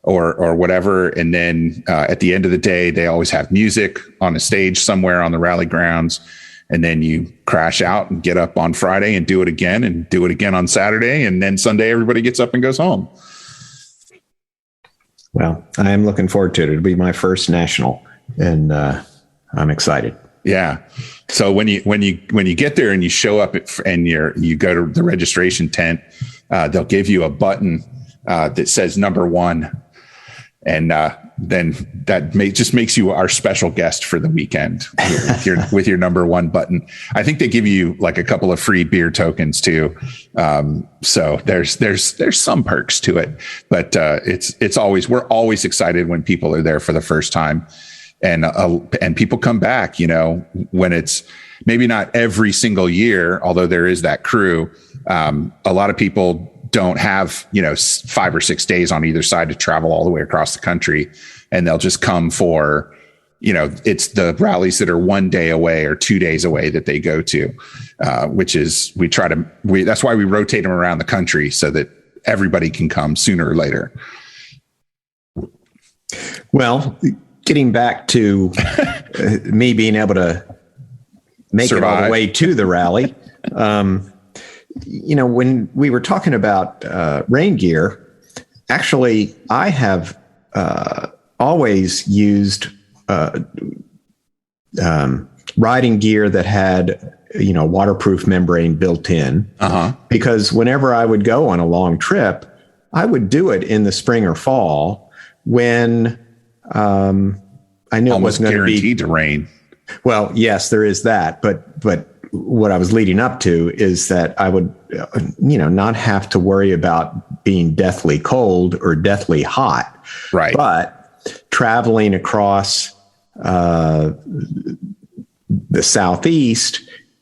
or whatever. And then at the end of the day, they always have music on a stage somewhere on the rally grounds. And then you crash out and get up on Friday and do it again on Saturday. And then Sunday, everybody gets up and goes home. Well, I am looking forward to it. It'll be my first national, and I'm excited. Yeah. So when you get there and you show up and you go to the registration tent, they'll give you a button that says number 1, and then that just makes you our special guest for the weekend with your number 1 button. I think they give you like a couple of free beer tokens too. So there's some perks to it, but we're always excited when people are there for the first time, and people come back, when it's maybe not every single year, although there is that crew. A lot of people don't have, 5 or 6 days on either side to travel all the way across the country. And they'll just come for, it's the rallies that are 1 day away or 2 days away that they go to, which is, that's why we rotate them around the country so that everybody can come sooner or later. Well, getting back to me being able to make it all the way to the rally, when we were talking about rain gear, actually, I have always used riding gear that had, waterproof membrane built in, because whenever I would go on a long trip, I would do it in the spring or fall when I knew it wasn't going to be guaranteed to rain. Well, yes, there is that, but what I was leading up to is that I would, not have to worry about being deathly cold or deathly hot. Right. But traveling across the Southeast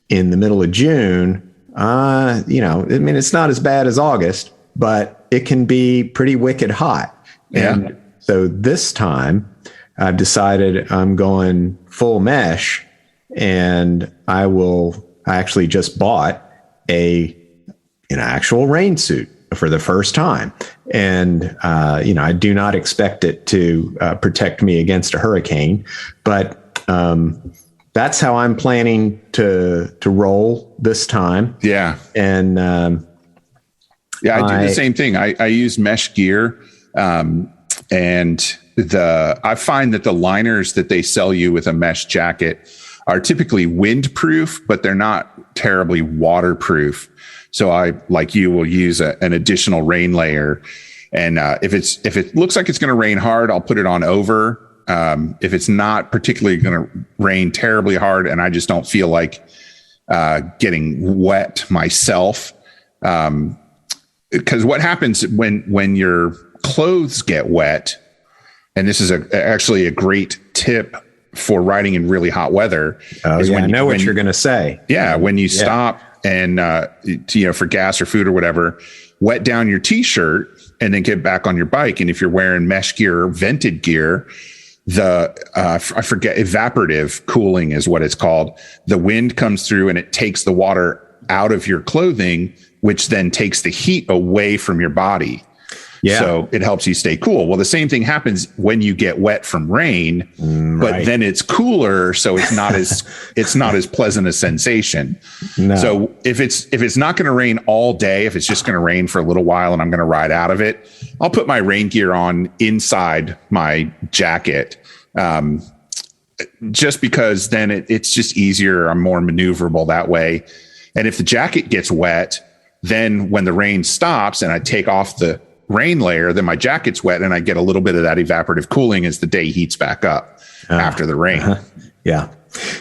in the middle of June, it's not as bad as August, but it can be pretty wicked hot. Yeah. And so this time I've decided I'm going full mesh, and I actually just bought an actual rain suit for the first time. And, I do not expect it to protect me against a hurricane, but that's how I'm planning to roll this time. Yeah. And I do the same thing. I use mesh gear, and I find that the liners that they sell you with a mesh jacket are typically windproof, but they're not terribly waterproof. So I, like you, will use an additional rain layer. And if it looks like it's going to rain hard, I'll put it on over. If it's not particularly going to rain terribly hard and I just don't feel like getting wet myself, because what happens when your clothes get wet, and this is actually a great tip for riding in really hot weather. I know what you're going to say. Yeah. When you stop and, for gas or food or whatever, wet down your t-shirt and then get back on your bike. And if you're wearing mesh gear or vented gear, I forget, evaporative cooling is what it's called. The wind comes through and it takes the water out of your clothing, which then takes the heat away from your body. Yeah. So it helps you stay cool. Well, the same thing happens when you get wet from rain, but then it's cooler. So it's not as pleasant a sensation. No. So if it's not going to rain all day, if it's just going to rain for a little while and I'm going to ride out of it, I'll put my rain gear on inside my jacket. Just because then it's just easier. I'm more maneuverable that way. And if the jacket gets wet, then when the rain stops and I take off the rain layer, then my jacket's wet and I get a little bit of that evaporative cooling as the day heats back up after the rain. Yeah.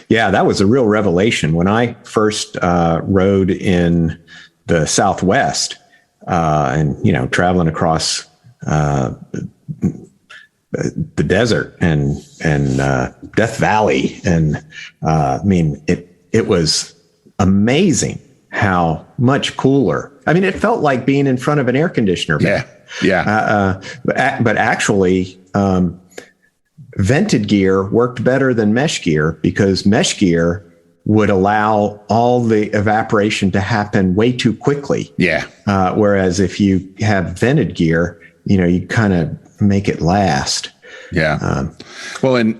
Yeah. That was a real revelation. When I first rode in the Southwest and, traveling across the desert and Death Valley. And it was amazing how much cooler. I mean, it felt like being in front of an air conditioner. Yeah. Yeah. But actually, vented gear worked better than mesh gear because mesh gear would allow all the evaporation to happen way too quickly. Yeah. Whereas if you have vented gear, you kind of make it last. Yeah. Well, and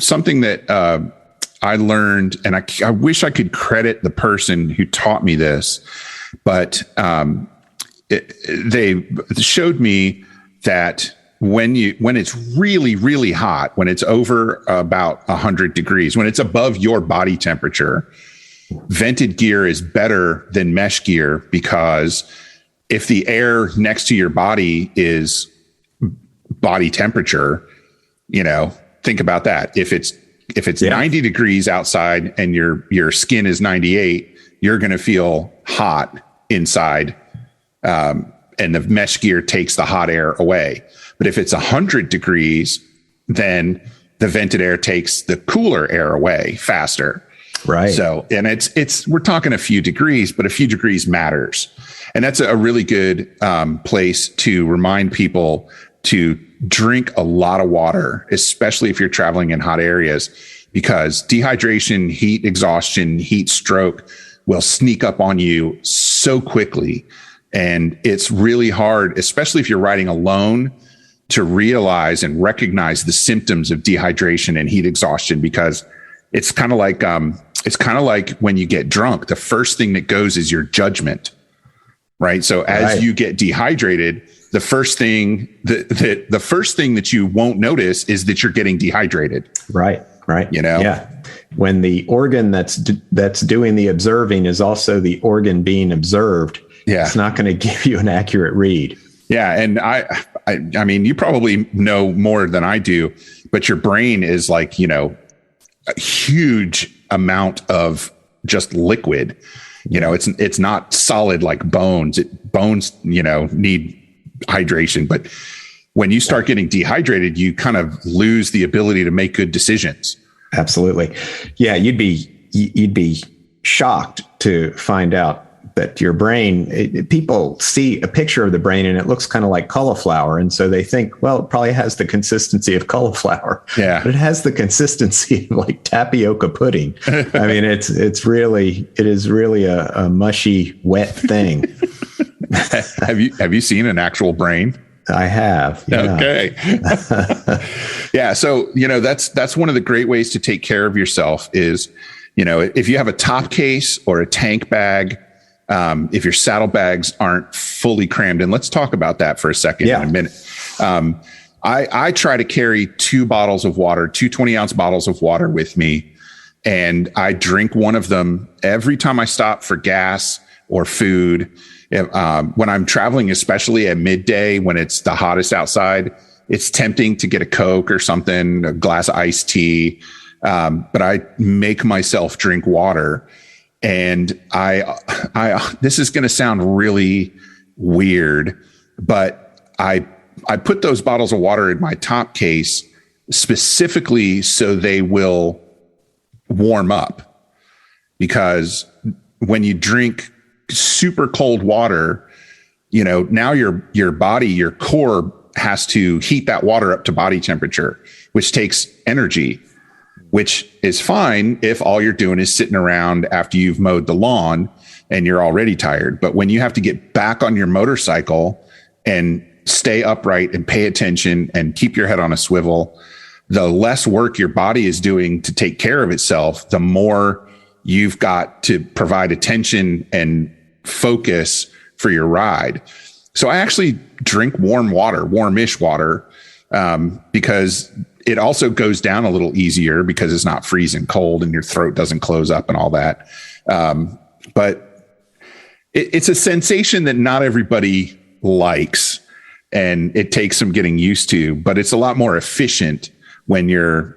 something that I learned, and I wish I could credit the person who taught me this, but they showed me that when it's really, really hot, when it's over about 100 degrees, when it's above your body temperature, vented gear is better than mesh gear, because if the air next to your body is body temperature, think about that. If it's 90 degrees outside and your skin is 98, you're going to feel hot inside. And the mesh gear takes the hot air away. But if it's 100 degrees, then the vented air takes the cooler air away faster. Right. So, and we're talking a few degrees, but a few degrees matters. And that's a really good place to remind people to drink a lot of water, especially if you're traveling in hot areas, because dehydration, heat exhaustion, heat stroke will sneak up on you so quickly. And it's really hard, especially if you're riding alone, to realize and recognize the symptoms of dehydration and heat exhaustion, because it's kind of like when you get drunk, the first thing that goes is your judgment, right? So as you get dehydrated, the first thing that you won't notice is that you're getting dehydrated. Right. Yeah. When the organ that's doing the observing is also the organ being observed, it's not going to give you an accurate read. Yeah. And I mean, you probably know more than I do, but your brain is like, a huge amount of just liquid. It's not solid like bones. Bones, need hydration. But when you start getting dehydrated, you kind of lose the ability to make good decisions. Absolutely. Yeah. You'd be shocked to find out that your brain, people see a picture of the brain and it looks kind of like cauliflower. And so they think, well, it probably has the consistency of cauliflower. Yeah. But it has the consistency of like tapioca pudding. I mean, it is really a mushy, wet thing. Have you seen an actual brain? I have. Yeah. Okay. Yeah. So, that's one of the great ways to take care of yourself is, if you have a top case or a tank bag, if your saddlebags aren't fully crammed in, let's talk about that for a second in a minute. I try to carry 2 bottles of water, 2 20-ounce bottles of water with me. And I drink one of them every time I stop for gas or food. When I'm traveling, especially at midday, when it's the hottest outside, it's tempting to get a Coke or something, a glass of iced tea. But I make myself drink water. And this is going to sound really weird, but I put those bottles of water in my top case specifically so they will warm up, because when you drink super cold water, now your body, your core has to heat that water up to body temperature, which takes energy, which is fine if all you're doing is sitting around after you've mowed the lawn and you're already tired. But when you have to get back on your motorcycle and stay upright and pay attention and keep your head on a swivel, the less work your body is doing to take care of itself, the more you've got to provide attention and focus for your ride. So I actually drink warmish water, because it also goes down a little easier because it's not freezing cold and your throat doesn't close up and all that. But it's a sensation that not everybody likes, and it takes some getting used to, but it's a lot more efficient when you're,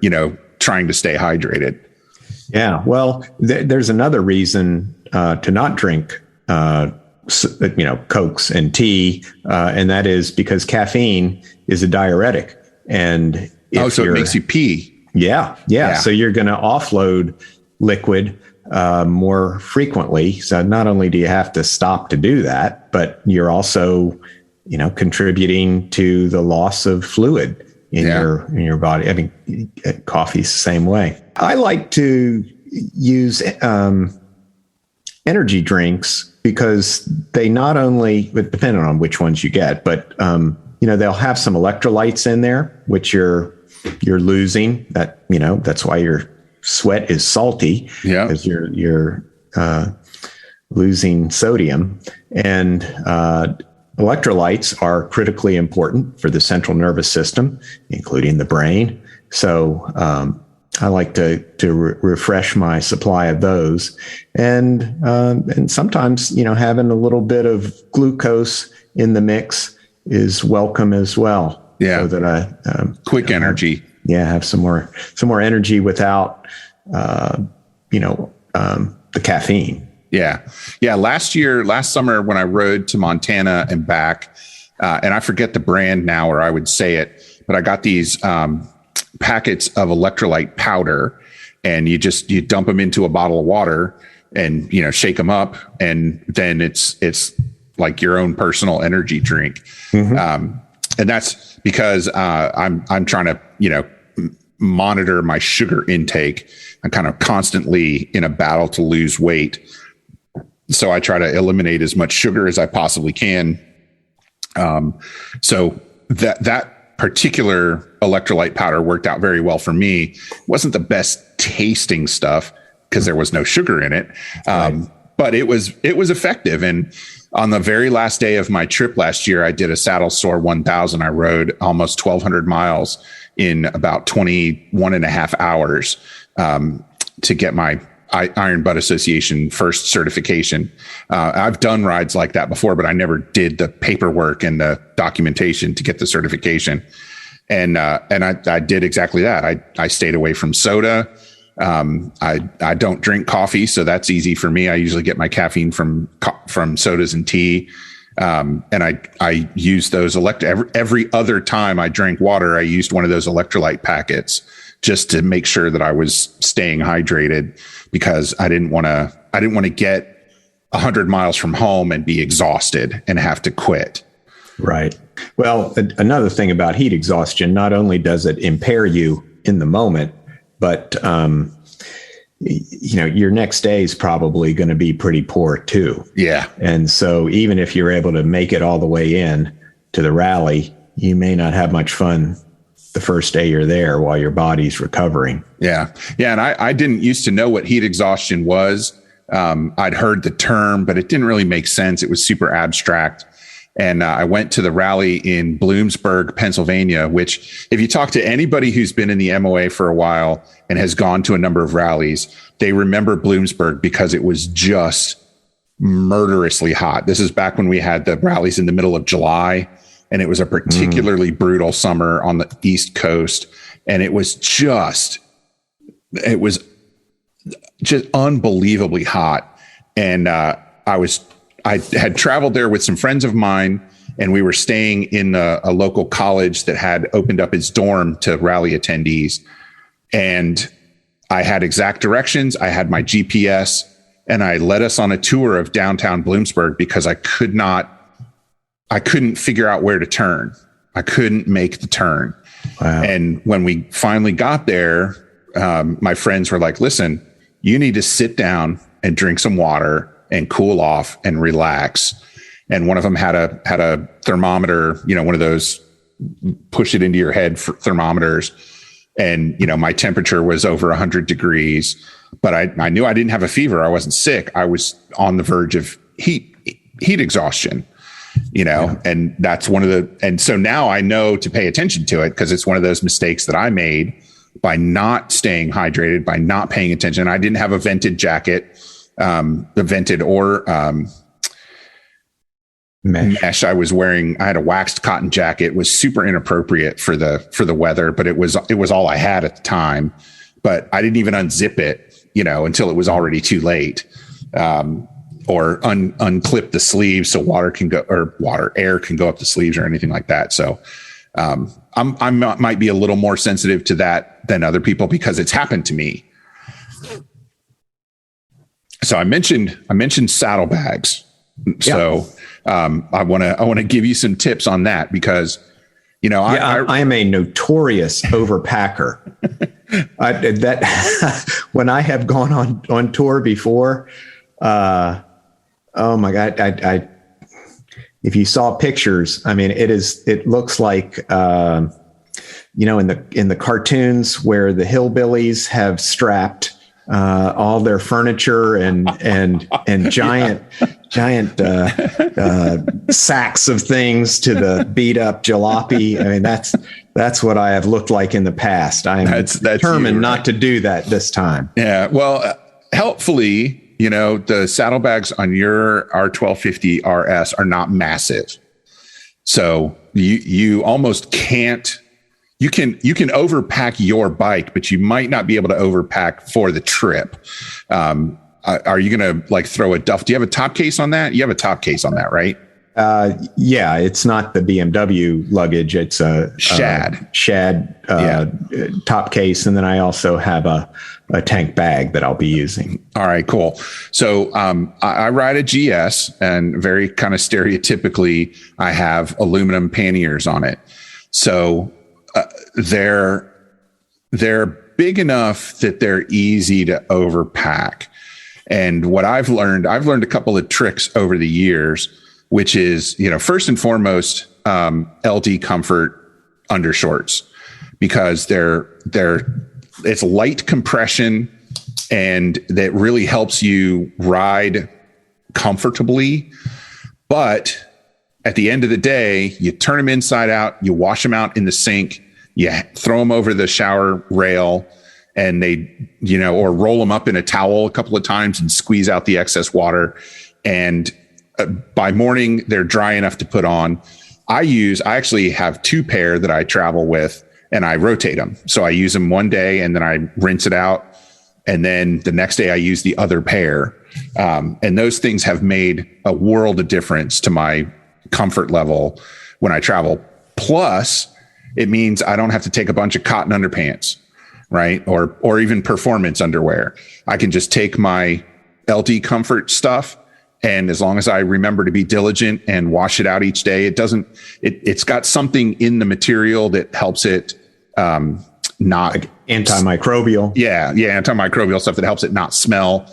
trying to stay hydrated. Yeah. Well, there's another reason to not drink, Cokes and tea. And that is because caffeine is a diuretic. And so it makes you pee. Yeah. So you're going to offload liquid more frequently. So not only do you have to stop to do that, but you're also, contributing to the loss of fluid in your body. I mean, coffee's the same way. I like to use energy drinks because they not only, depending on which ones you get, but they'll have some electrolytes in there, which you're losing. That's why your sweat is salty, because you're losing sodium. And electrolytes are critically important for the central nervous system, including the brain. So I like to refresh my supply of those, and sometimes having a little bit of glucose in the mix is welcome as well. Yeah, so that I quick energy. Have some more energy without the caffeine. Yeah. Last summer when I rode to Montana and back, and I forget the brand now, or I would say it, but I got these packets of electrolyte powder, and you dump them into a bottle of water and, shake them up. And then it's like your own personal energy drink. Mm-hmm. And that's because I'm trying to, monitor my sugar intake. I'm kind of constantly in a battle to lose weight. So I try to eliminate as much sugar as I possibly can. So that particular electrolyte powder worked out very well for me. It wasn't the best tasting stuff because there was no sugar in it. But it was effective. And on the very last day of my trip last year, I did a Saddle Sore 1000. I rode almost 1,200 miles in about 21 and a half hours to get my Iron Butt Association first certification. I've done rides like that before, but I never did the paperwork and the documentation to get the certification. And I did exactly that. I stayed away from soda. I don't drink coffee, so that's easy for me. I usually get my caffeine from sodas and tea. And I use those every other time I drank water, I used one of those electrolyte packets just to make sure that I was staying hydrated, because I didn't want to get 100 miles from home and be exhausted and have to quit. Right. Well, another thing about heat exhaustion, not only does it impair you in the moment, but your next day is probably going to be pretty poor too. Yeah. And so even if you're able to make it all the way in to the rally, you may not have much fun the first day you're there while your body's recovering. Yeah. Yeah. And I didn't used to know what heat exhaustion was. I'd heard the term, but it didn't really make sense. It was super abstract. And I went to the rally in Bloomsburg, Pennsylvania, which if you talk to anybody who's been in the MOA for a while and has gone to a number of rallies, they remember Bloomsburg because it was just murderously hot. This is back when we had the rallies in the middle of July, and it was a particularly brutal summer on the East Coast. And it was just unbelievably hot. And I had traveled there with some friends of mine, and we were staying in a local college that had opened up its dorm to rally attendees. And I had exact directions. I had my GPS, and I led us on a tour of downtown Bloomsburg because I couldn't figure out where to turn. I couldn't make the turn. Wow. And when we finally got there, my friends were like, listen, you need to sit down and drink some water and cool off and relax. And one of them had a thermometer, one of those push it into your head for thermometers. And, my temperature was over 100 degrees, but I knew I didn't have a fever. I wasn't sick. I was on the verge of heat exhaustion, and that's and so now I know to pay attention to it, because it's one of those mistakes that I made by not staying hydrated, by not paying attention. I didn't have a vented jacket. the vented or mesh I was wearing. I had a waxed cotton jacket. It was super inappropriate for the weather, but it was all I had at the time. But I didn't even unzip it, until it was already too late. Or unclip the sleeves so air can go up the sleeves or anything like that. So I might be a little more sensitive to that than other people because it's happened to me. So I mentioned saddlebags. So I want to give you some tips on that because I am a notorious overpacker. When I have gone on tour before, oh my God, I if you saw pictures, I mean, it looks like in the cartoons where the hillbillies have strapped all their furniture and giant sacks of things to the beat up jalopy. I mean, that's what I have looked like in the past. I'm determined not to do that this time. Yeah. Well, helpfully, the saddlebags on your R1250 RS are not massive. So you almost can't. You can overpack your bike, but you might not be able to overpack for the trip. Are you going to throw a duff? Do you have a top case on that? You have a top case on that, right? Yeah, it's not the BMW luggage. It's a shad top case. And then I also have a tank bag that I'll be using. All right, cool. So, I ride a GS and very kind of stereotypically I have aluminum panniers on it. So, they're big enough that they're easy to overpack. And what I've learned a couple of tricks over the years, which is, first and foremost, LD Comfort undershorts, because it's light compression and that really helps you ride comfortably. But at the end of the day, you turn them inside out, you wash them out in the sink, you throw them over the shower rail, and they, or roll them up in a towel a couple of times and squeeze out the excess water. And by morning, they're dry enough to put on. I actually have 2 pair that I travel with and I rotate them. So I use them one day and then I rinse it out. And then the next day I use the other pair. And those things have made a world of difference to my comfort level when I travel. Plus, it means I don't have to take a bunch of cotton underpants, right? Or even performance underwear. I can just take my LD Comfort stuff, and as long as I remember to be diligent and wash it out each day, it's got something in the material that helps it not antimicrobial. Yeah, antimicrobial stuff that helps it not smell.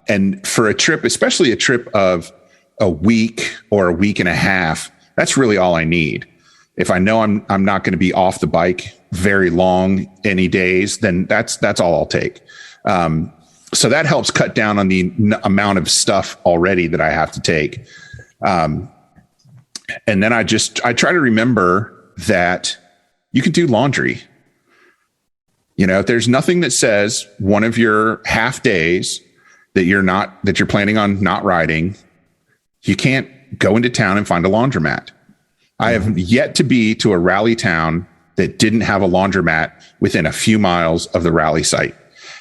And for a trip, especially a trip of a week or a week and a half, that's really all I need. If I know I'm not going to be off the bike very long any days, then that's all I'll take. So that helps cut down on the amount of stuff already that I have to take. And then I try to remember that you can do laundry. There's nothing that says one of your half days that you're planning on not riding, you can't go into town and find a laundromat. I have yet to be to a rally town that didn't have a laundromat within a few miles of the rally site.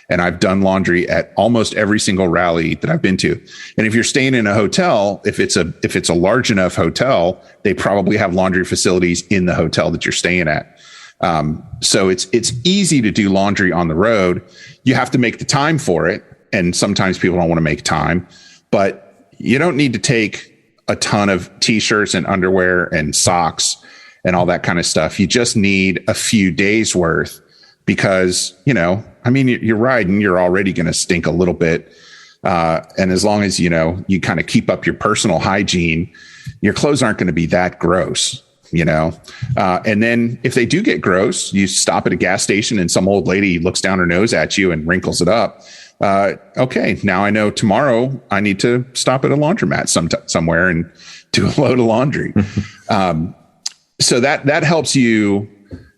And I've done laundry at almost every single rally that I've been to. And if you're staying in a hotel, if it's a large enough hotel, they probably have laundry facilities in the hotel that you're staying at. So it's easy to do laundry on the road. You have to make the time for it. And sometimes people don't want to make time, but you don't need to take a ton of t-shirts and underwear and socks and all that kind of stuff. You just need a few days worth because, you're riding, you're already going to stink a little bit. And as long as, you kind of keep up your personal hygiene, your clothes aren't going to be that gross, and then if they do get gross, you stop at a gas station and some old lady looks down her nose at you and wrinkles it up. Okay, now I know tomorrow I need to stop at a laundromat somewhere and do a load of laundry. So that helps you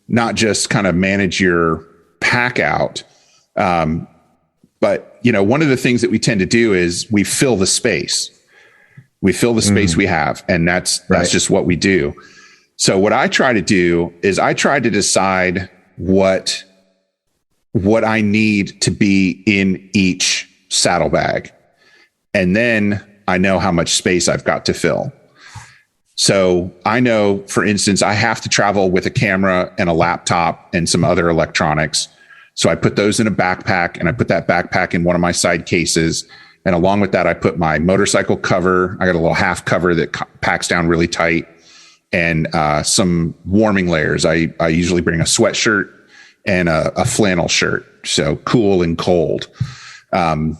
not just kind of manage your pack out, but one of the things that we tend to do is we fill the space. We fill the space we have, and that's just what we do. So what I try to do is I try to decide what I need to be in each saddlebag. And then I know how much space I've got to fill. So I know, for instance, I have to travel with a camera and a laptop and some other electronics. So I put those in a backpack, and I put that backpack in one of my side cases. And along with that, I put my motorcycle cover. I got a little half cover that packs down really tight, and some warming layers. I usually bring a sweatshirt and a flannel shirt, so cool and cold. And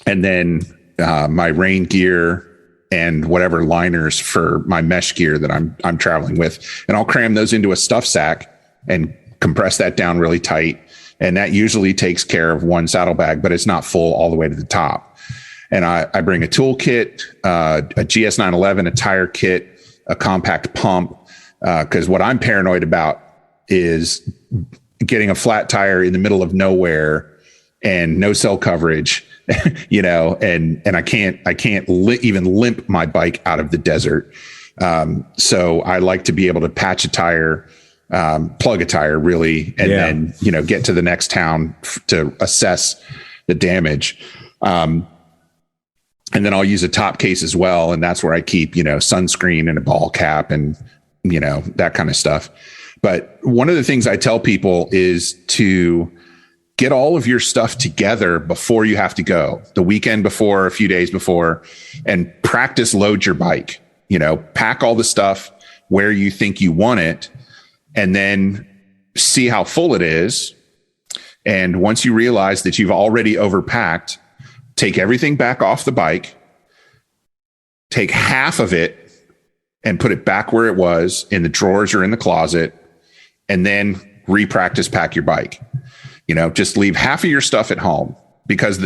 then my rain gear and whatever liners for my mesh gear that I'm traveling with. And I'll cram those into a stuff sack and compress that down really tight. And that usually takes care of one saddlebag, but it's not full all the way to the top. And I bring a tool kit, a GS 911, a tire kit, a compact pump. Cause what I'm paranoid about is getting a flat tire in the middle of nowhere and no cell coverage, and I can't even limp my bike out of the desert. So I like to be able to patch a tire, plug a tire really, and then, get to the next town to assess the damage. And then I'll use a top case as well. And that's where I keep, sunscreen and a ball cap and, that kind of stuff. But one of the things I tell people is to get all of your stuff together before you have to go, the weekend before, a few days before, and practice load your bike. Pack all the stuff where you think you want it, and then see how full it is. And once you realize that you've already overpacked, take everything back off the bike, take half of it and put it back where it was in the drawers or in the closet, and then re-practice pack your bike. Just leave half of your stuff at home, because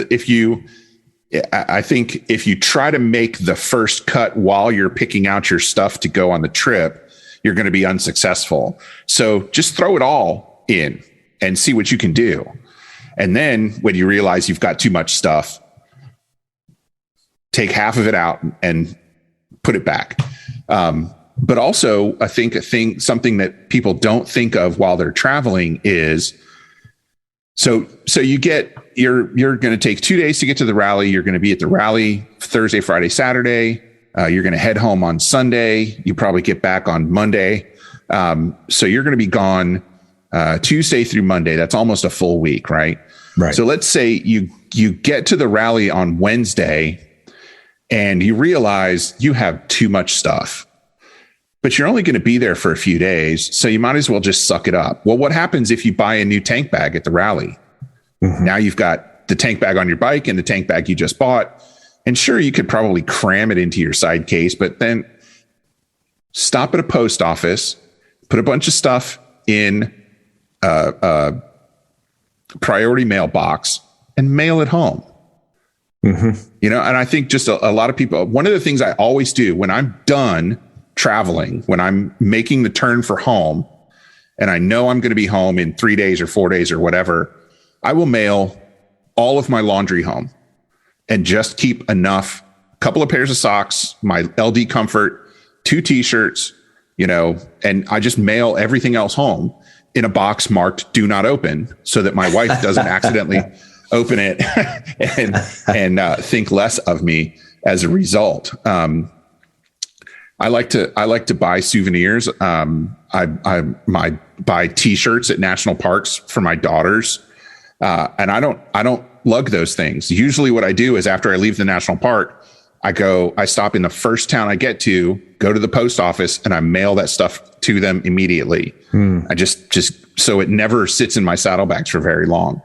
I think if you try to make the first cut while you're picking out your stuff to go on the trip, you're going to be unsuccessful. So just throw it all in and see what you can do. And then when you realize you've got too much stuff, take half of it out and put it back. But also, I think something that people don't think of while they're traveling is, so you're going to take 2 days to get to the rally. You're going to be at the rally Thursday, Friday, Saturday. You're going to head home on Sunday. You probably get back on Monday. So you're going to be gone Tuesday through Monday. That's almost a full week, right? Right. So let's say you get to the rally on Wednesday and you realize you have too much stuff, but you're only going to be there for a few days. So you might as well just suck it up. Well, what happens if you buy a new tank bag at the rally? Mm-hmm. Now you've got the tank bag on your bike and the tank bag you just bought. And sure, you could probably cram it into your side case, but then stop at a post office, put a bunch of stuff in a priority mailbox and mail it home. Mm-hmm. And I think just a lot of people, one of the things I always do when I'm done traveling, when I'm making the turn for home and I know I'm going to be home in 3 days or 4 days or whatever, I will mail all of my laundry home and just keep enough, a couple of pairs of socks, my LD Comfort, 2 t-shirts, and I just mail everything else home in a box marked "Do Not Open," so that my wife doesn't accidentally open it and think less of me as a result. I like to buy souvenirs. I buy t-shirts at national parks for my daughters. And I don't lug those things. Usually what I do is after I leave the national park, I stop in the first town I get to, go to the post office, and I mail that stuff to them immediately. I just so it never sits in my saddlebags for very long.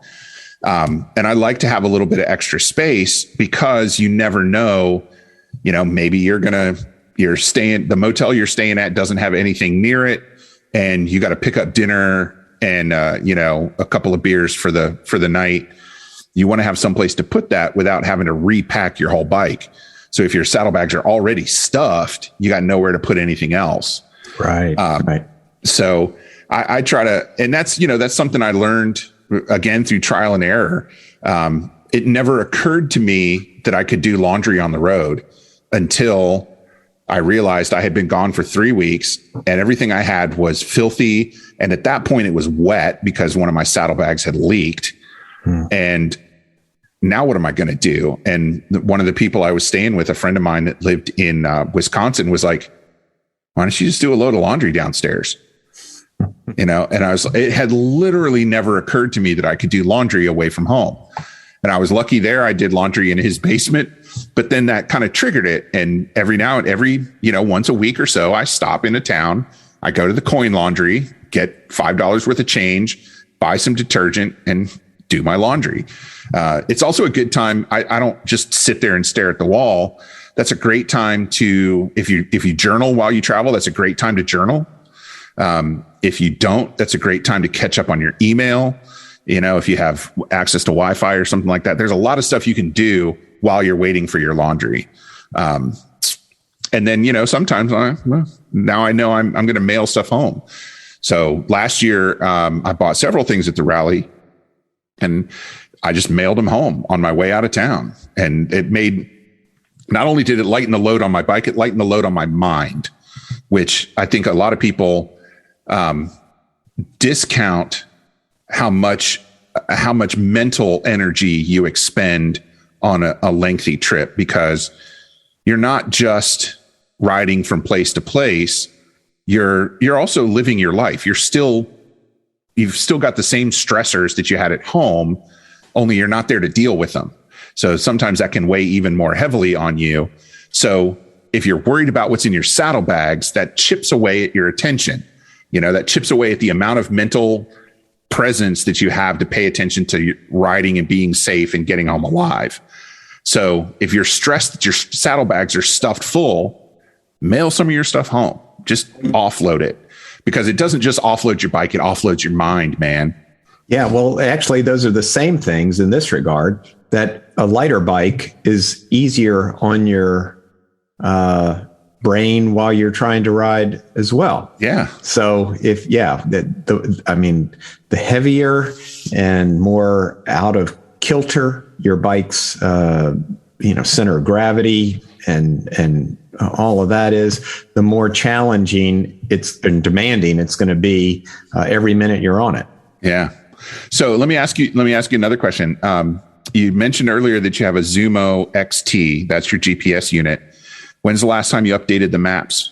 And I like to have a little bit of extra space because you never know, maybe the motel you're staying at doesn't have anything near it, and you got to pick up dinner and, a couple of beers for the night. You want to have someplace to put that without having to repack your whole bike. So if your saddlebags are already stuffed, you got nowhere to put anything else. Right. Right. So I try to, and that's something I learned again through trial and error. it never occurred to me that I could do laundry on the road until I realized I had been gone for 3 weeks and everything I had was filthy. And at that point it was wet because one of my saddlebags had leaked. And now what am I going to do? And one of the people I was staying with, a friend of mine that lived in Wisconsin, was like, why don't you just do a load of laundry downstairs? And it had literally never occurred to me that I could do laundry away from home. And I was lucky there. I did laundry in his basement, but then that kind of triggered it. And every once a week or so, I stop into town. I go to the coin laundry, get $5 worth of change, buy some detergent, and do my laundry. It's also a good time. I don't just sit there and stare at the wall. That's a great time to, if you journal while you travel, that's a great time to journal. If you don't, that's a great time to catch up on your email. If you have access to Wi-Fi or something like that, there's a lot of stuff you can do while you're waiting for your laundry. And then, sometimes now I know I'm going to mail stuff home. So last year, I bought several things at the rally and I just mailed them home on my way out of town. And it made, not only did it lighten the load on my bike, it lightened the load on my mind, which I think a lot of people discount how much mental energy you expend on a lengthy trip, because you're not just riding from place to place. You're also living your life. You've still got the same stressors that you had at home, only you're not there to deal with them. So sometimes that can weigh even more heavily on you. So if you're worried about what's in your saddlebags, that chips away at your attention. That chips away at the amount of mental presence that you have to pay attention to riding and being safe and getting home alive. So if you're stressed that your saddlebags are stuffed full, mail some of your stuff home. Just offload it, because it doesn't just offload your bike. It offloads your mind, man. Yeah. Well, actually, those are the same things in this regard, that a lighter bike is easier on your brain while you're trying to ride as well. Yeah. So the heavier and more out of kilter your bike's, center of gravity and all of that is, the more challenging and demanding it's going to be every minute you're on it. Yeah. So let me ask you another question. You mentioned earlier that you have a Zumo XT. That's your GPS unit. When's the last time you updated the maps?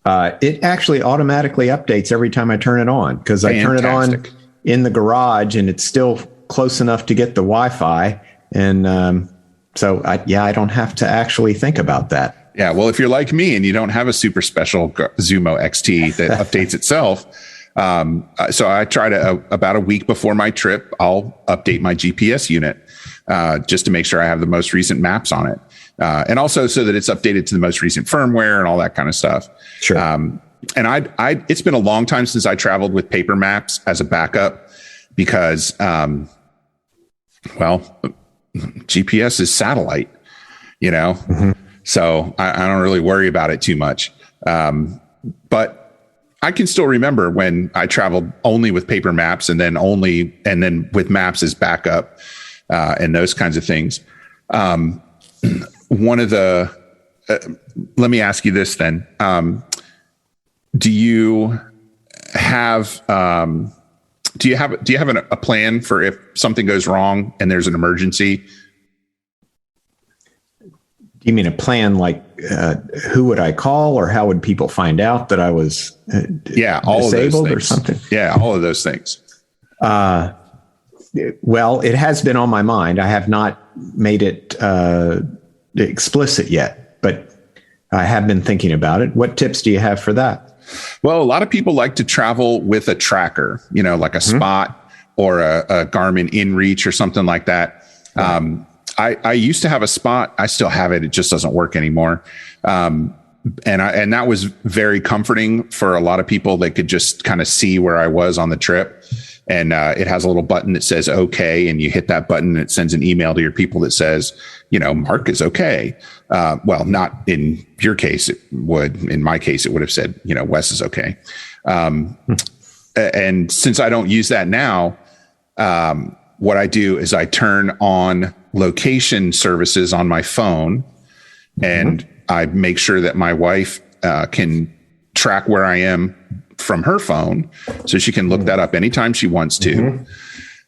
It actually automatically updates every time I turn it on, because I turn it on in the garage and it's still close enough to get the Wi-Fi. And so I don't have to actually think about that. Yeah. Well, if you're like me and you don't have a super special Zumo XT that updates itself, so I try to about a week before my trip, I'll update my GPS unit just to make sure I have the most recent maps on it. And also so that it's updated to the most recent firmware and all that kind of stuff. Sure. And it's been a long time since I traveled with paper maps as a backup, because, GPS is satellite, Mm-hmm. so I don't really worry about it too much. But I can still remember when I traveled only with paper maps and then with maps as backup, and those kinds of things. Let me ask you this then. Do you have a plan for if something goes wrong and there's an emergency? Do you mean a plan like who would I call, or how would people find out that I was all disabled of those or something? Yeah, all of those things. Well, it has been on my mind. I have not made it explicit yet, but I have been thinking about it. What tips do you have for that? Well, a lot of people like to travel with a tracker, like a Spot or a Garmin InReach or something like that. Right. I used to have a Spot. I still have it. It just doesn't work anymore. And that was very comforting for a lot of people that could just kind of see where I was on the trip. And it has a little button that says okay, and you hit that button and it sends an email to your people that says, Mark is okay. Well, not in your case, it would. In my case, it would have said, Wes is okay. And since I don't use that now, what I do is I turn on location services on my phone, and I make sure that my wife can track where I am from her phone, so she can look that up anytime she wants to.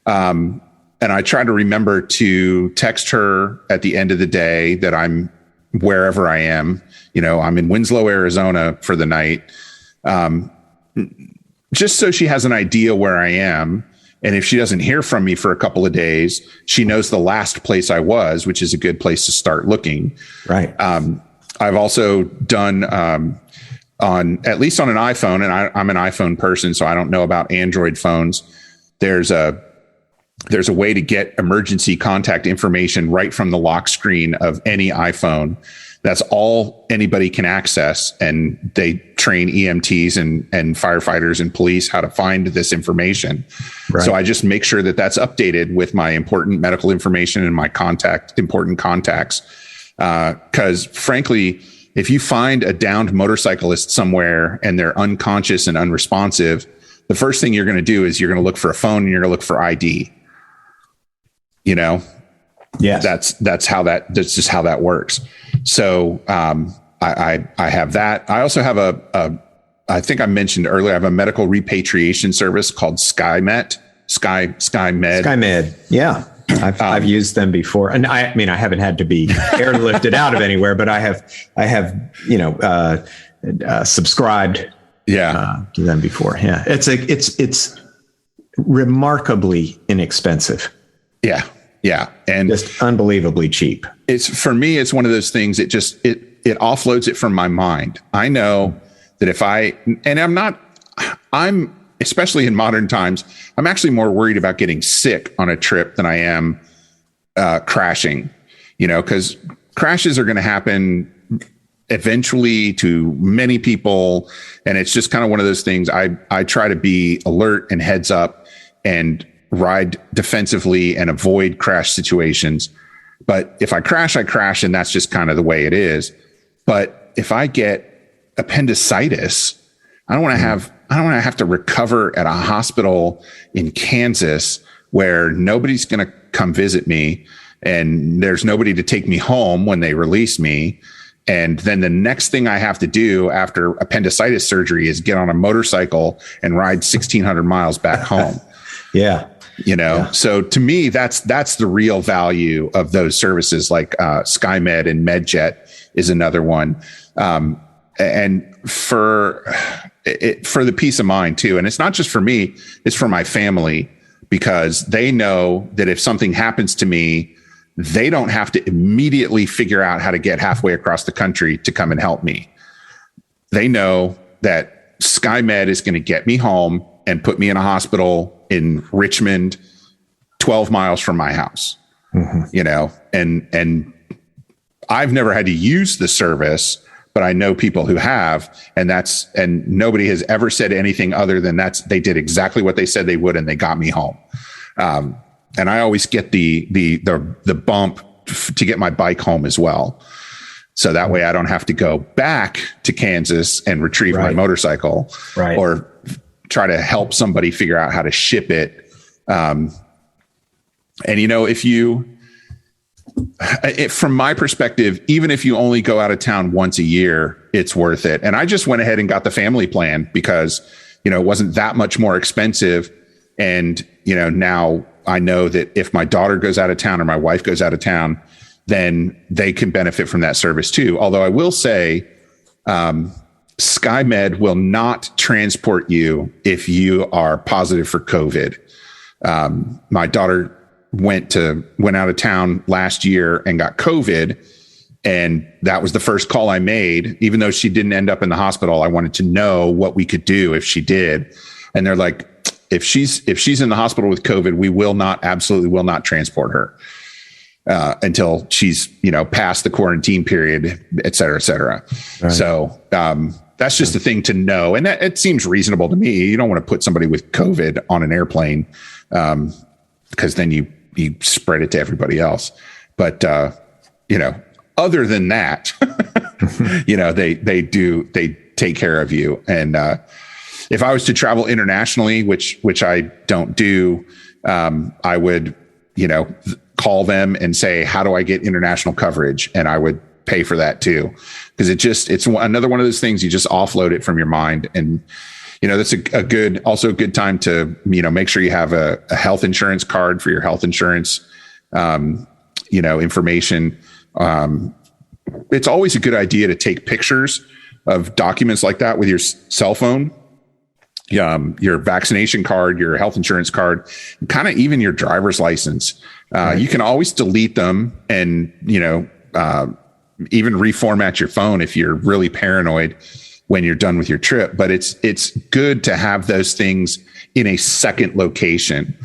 And I try to remember to text her at the end of the day that I'm wherever I am. I'm in Winslow, Arizona for the night, just so she has an idea where I am. And if she doesn't hear from me for a couple of days, she knows the last place I was, which is a good place to start looking. Right. I've also done at least on an iPhone, and I'm an iPhone person, so I don't know about Android phones. There's a way to get emergency contact information right from the lock screen of any iPhone. That's all anybody can access. And they train EMTs and firefighters and police how to find this information. Right. So I just make sure that that's updated with my important medical information and my important contacts. Because frankly, if you find a downed motorcyclist somewhere and they're unconscious and unresponsive, the first thing you're going to do is you're going to look for a phone and you're going to look for ID. Yes. That's just how that works. So, I have that. I also have I think I mentioned earlier, I have a medical repatriation service called SkyMed. SkyMed. Yeah. I've used them before, and I haven't had to be airlifted out of anywhere, but I have subscribed to them before. Yeah. It's remarkably inexpensive. Yeah. Yeah. And just unbelievably cheap. For me, it's one of those things that it offloads it from my mind. I know that I'm especially in modern times, I'm actually more worried about getting sick on a trip than I am crashing, because crashes are going to happen eventually to many people. And it's just kind of one of those things. I try to be alert and heads up and ride defensively and avoid crash situations. But if I crash, and that's just kind of the way it is. But if I get appendicitis, I don't want to have to recover at a hospital in Kansas where nobody's going to come visit me and there's nobody to take me home when they release me. And then the next thing I have to do after appendicitis surgery is get on a motorcycle and ride 1,600 miles back home. Yeah. So to me, that's the real value of those services, like SkyMed and MedJet is another one. And for the peace of mind too. And it's not just for me, it's for my family, because they know that if something happens to me, they don't have to immediately figure out how to get halfway across the country to come and help me. They know that SkyMed is going to get me home and put me in a hospital in Richmond, 12 miles from my house, and I've never had to use the service, but I know people who have, and nobody has ever said anything other than they did exactly what they said they would, and they got me home. And I always get the bump to get my bike home as well. So that way I don't have to go back to Kansas and retrieve my motorcycle or try to help somebody figure out how to ship it. And from my perspective, even if you only go out of town once a year, it's worth it. And I just went ahead and got the family plan because, it wasn't that much more expensive. And, now I know that if my daughter goes out of town or my wife goes out of town, then they can benefit from that service too. Although I will say, SkyMed will not transport you if you are positive for COVID. My daughter went out of town last year and got COVID. And that was the first call I made. Even though she didn't end up in the hospital, I wanted to know what we could do if she did. And they're like, if she's in the hospital with COVID, we absolutely will not transport her until she's, past the quarantine period, et cetera, et cetera. Right. So, that's just the thing to know. And it seems reasonable to me. You don't want to put somebody with COVID on an airplane, because then you spread it to everybody else. But, other than that, they take care of you. And, if I was to travel internationally, which I don't do, I would call them and say, how do I get international coverage? And I would pay for that too. Because it's another one of those things, you just offload it from your mind. And, that's also a good time to, make sure you have a health insurance card for your health insurance, information. It's always a good idea to take pictures of documents like that with your cell phone, your vaccination card, your health insurance card, kind of even your driver's license. Right. You can always delete them and, even reformat your phone if you're really paranoid when you're done with your trip. But it's good to have those things in a second location.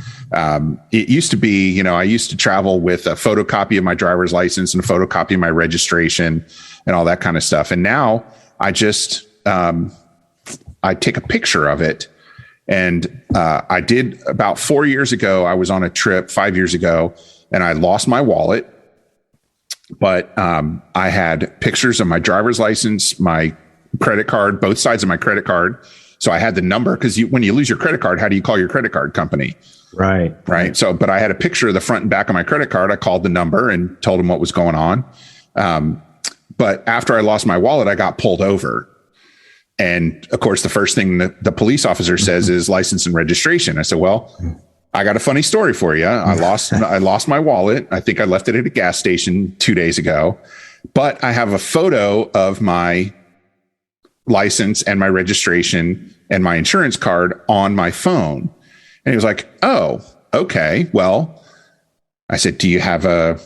It used to be, I used to travel with a photocopy of my driver's license and a photocopy of my registration and all that kind of stuff. And now I just, I take a picture of it. And I did about 4 years ago, I was on a trip 5 years ago and I lost my wallet. But I had pictures of my driver's license, my credit card, both sides of my credit card. So I had the number, because when you lose your credit card, how do you call your credit card company? Right. So, but I had a picture of the front and back of my credit card. I called the number and told them what was going on. But after I lost my wallet, I got pulled over. And of course, the first thing that the police officer says is license and registration. I said, well, I got a funny story for you. I lost my wallet. I think I left it at a gas station 2 days ago, but I have a photo of my license and my registration and my insurance card on my phone. And he was like, oh, okay. Well, I said, can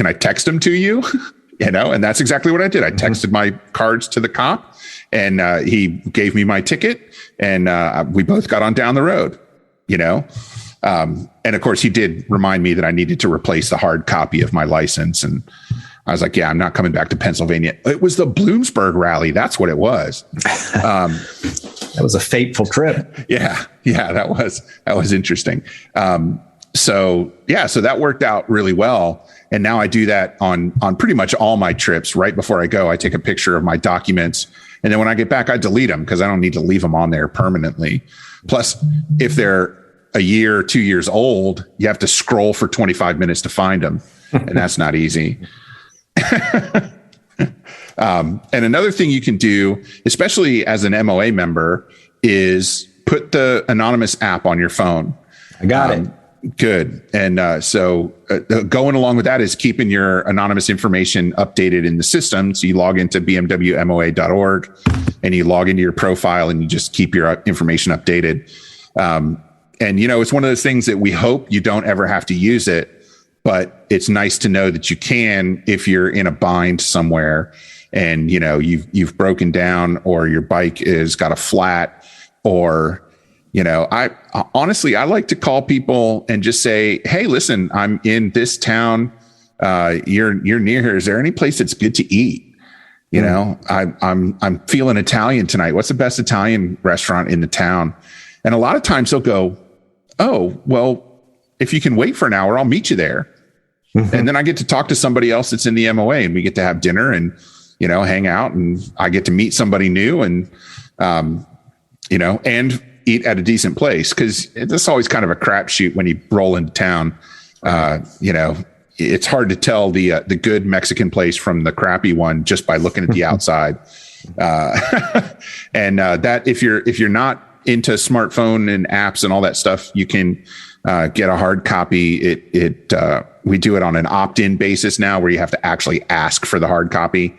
I text them to you? And that's exactly what I did. I texted my cards to the cop and he gave me my ticket and we both got on down the road, and of course he did remind me that I needed to replace the hard copy of my license. And I was like, yeah, I'm not coming back to Pennsylvania. It was the Bloomsburg rally. That's what it was. That was a fateful trip. Yeah, that was interesting. So that worked out really well. And now I do that on pretty much all my trips. Right before I go, I take a picture of my documents. And then when I get back, I delete them because I don't need to leave them on there permanently. Plus, if they're a year or 2 years old, you have to scroll for 25 minutes to find them. And that's not easy. And another thing you can do, especially as an MOA member, is put the anonymous app on your phone. I got it. Good. And so going along with that is keeping your anonymous information updated in the system. So you log into bmwmoa.org and you log into your profile and you just keep your information updated. And, it's one of those things that we hope you don't ever have to use it, but it's nice to know that you can if you're in a bind somewhere and, you've broken down or your bike is got a flat or, I honestly like to call people and just say, hey, listen, I'm in this town. You're near here. Is there any place that's good to eat? I'm feeling Italian tonight. What's the best Italian restaurant in the town? And a lot of times they'll go, oh, well, if you can wait for an hour, I'll meet you there. Mm-hmm. And then I get to talk to somebody else that's in the MOA and we get to have dinner and, hang out and I get to meet somebody new and, and eat at a decent place. Cause it's always kind of a crapshoot when you roll into town. It's hard to tell the good Mexican place from the crappy one just by looking at the outside. And that if you're not into smartphone and apps and all that stuff, you can get a hard copy. We do it on an opt-in basis now where you have to actually ask for the hard copy.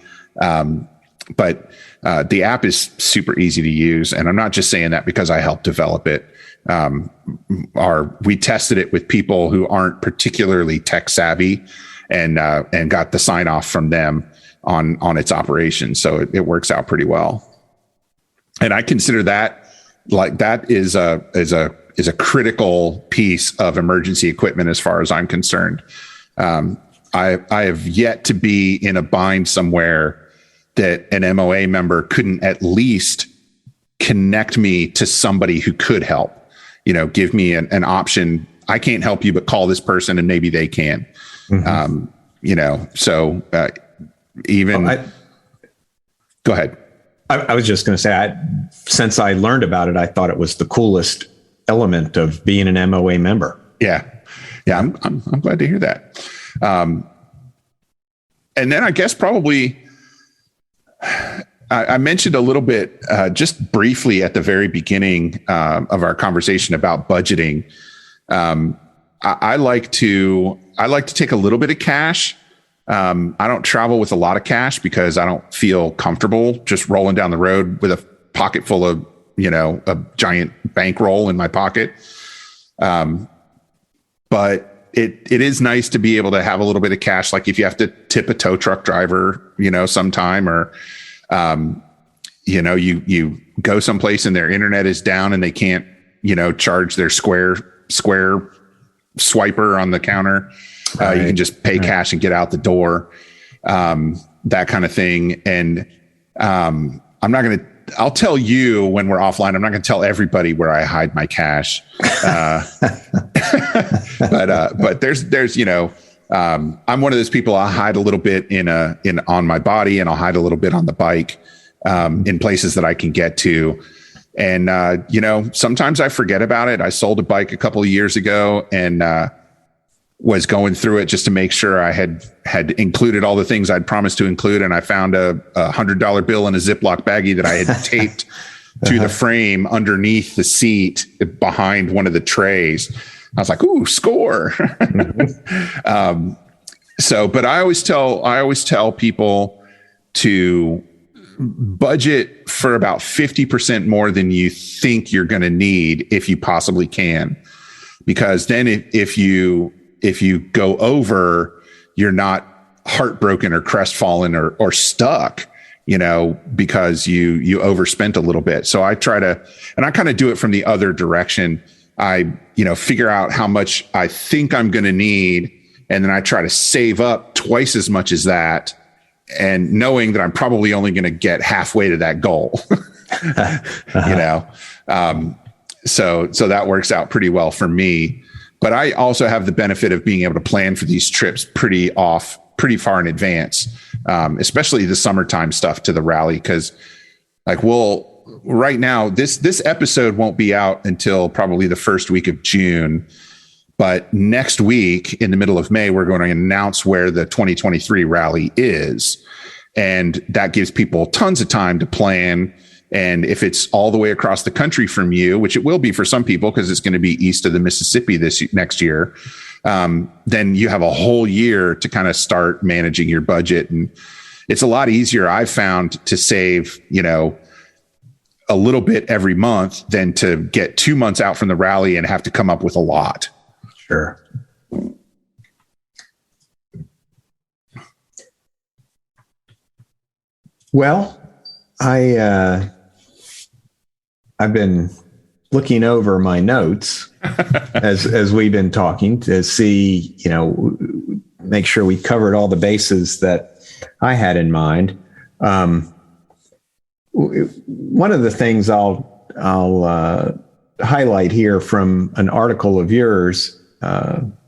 But the app is super easy to use. And I'm not just saying that because I helped develop it. We tested it with people who aren't particularly tech savvy and got the sign off from them on its operation. So it works out pretty well. And I consider that is a critical piece of emergency equipment as far as I'm concerned. I have yet to be in a bind somewhere that an MOA member couldn't at least connect me to somebody who could help, give me an option. I can't help you, but call this person and maybe they can. Mm-hmm. Go ahead. I was just going to say, since I learned about it, I thought it was the coolest element of being an MOA member. Yeah. Yeah, I'm glad to hear that. And then I guess probably I mentioned a little bit just briefly at the very beginning of our conversation about budgeting. I like to take a little bit of cash. I don't travel with a lot of cash because I don't feel comfortable just rolling down the road with a pocket full of, a giant bankroll in my pocket. But it is nice to be able to have a little bit of cash. Like if you have to tip a tow truck driver, sometime, or, you go someplace and their internet is down and they can't, charge their square swiper on the counter. Right. You can just pay cash and get out the door. That kind of thing. And, I'll tell you when we're offline. I'm not going to tell everybody where I hide my cash. But there's, I'm one of those people. I'll hide a little bit on my body, and I'll hide a little bit on the bike, in places that I can get to. And, sometimes I forget about it. I sold a bike a couple of years ago and, was going through it just to make sure I had included all the things I'd promised to include. And I found a $100 bill in a Ziploc baggie that I had taped to the frame underneath the seat behind one of the trays. I was like, ooh, score. But I always tell people to budget for about 50% more than you think you're going to need if you possibly can. Because then if you go over, you're not heartbroken or crestfallen or stuck, because you overspent a little bit. So I try to, and I kind of do it from the other direction. I, figure out how much I think I'm going to need. And then I try to save up twice as much as that, and knowing that I'm probably only going to get halfway to that goal, so that works out pretty well for me. But I also have the benefit of being able to plan for these trips pretty far in advance, especially the summertime stuff to the rally. Cause right now, this episode won't be out until probably the first week of June. But next week, in the middle of May, we're going to announce where the 2023 rally is. And that gives people tons of time to plan. And if it's all the way across the country from you, which it will be for some people because it's going to be east of the Mississippi next year, then you have a whole year to kind of start managing your budget. And it's a lot easier, I've found, to save, a little bit every month than to get 2 months out from the rally and have to come up with a lot. Sure. Well, I've been looking over my notes as we've been talking to see, make sure we covered all the bases that I had in mind. One of the things I'll highlight here from an article of yours.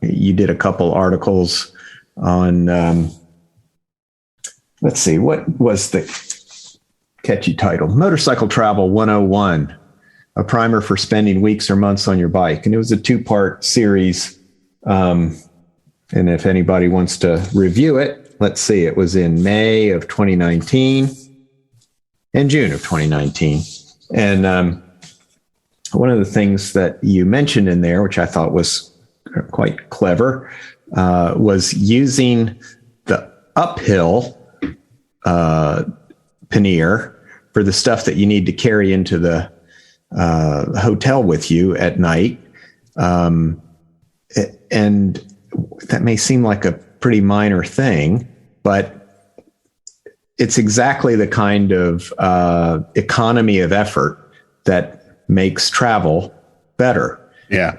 You did a couple articles on, let's see, what was the catchy title? Motorcycle Travel 101, a primer for spending weeks or months on your bike. And it was a 2-part series. And if anybody wants to review it, let's see, it was in May of 2019 and June of 2019. And one of the things that you mentioned in there, which I thought was quite clever, was using the uphill pannier for the stuff that you need to carry into the hotel with you at night. And that may seem like a pretty minor thing, but it's exactly the kind of economy of effort that makes travel better. Yeah.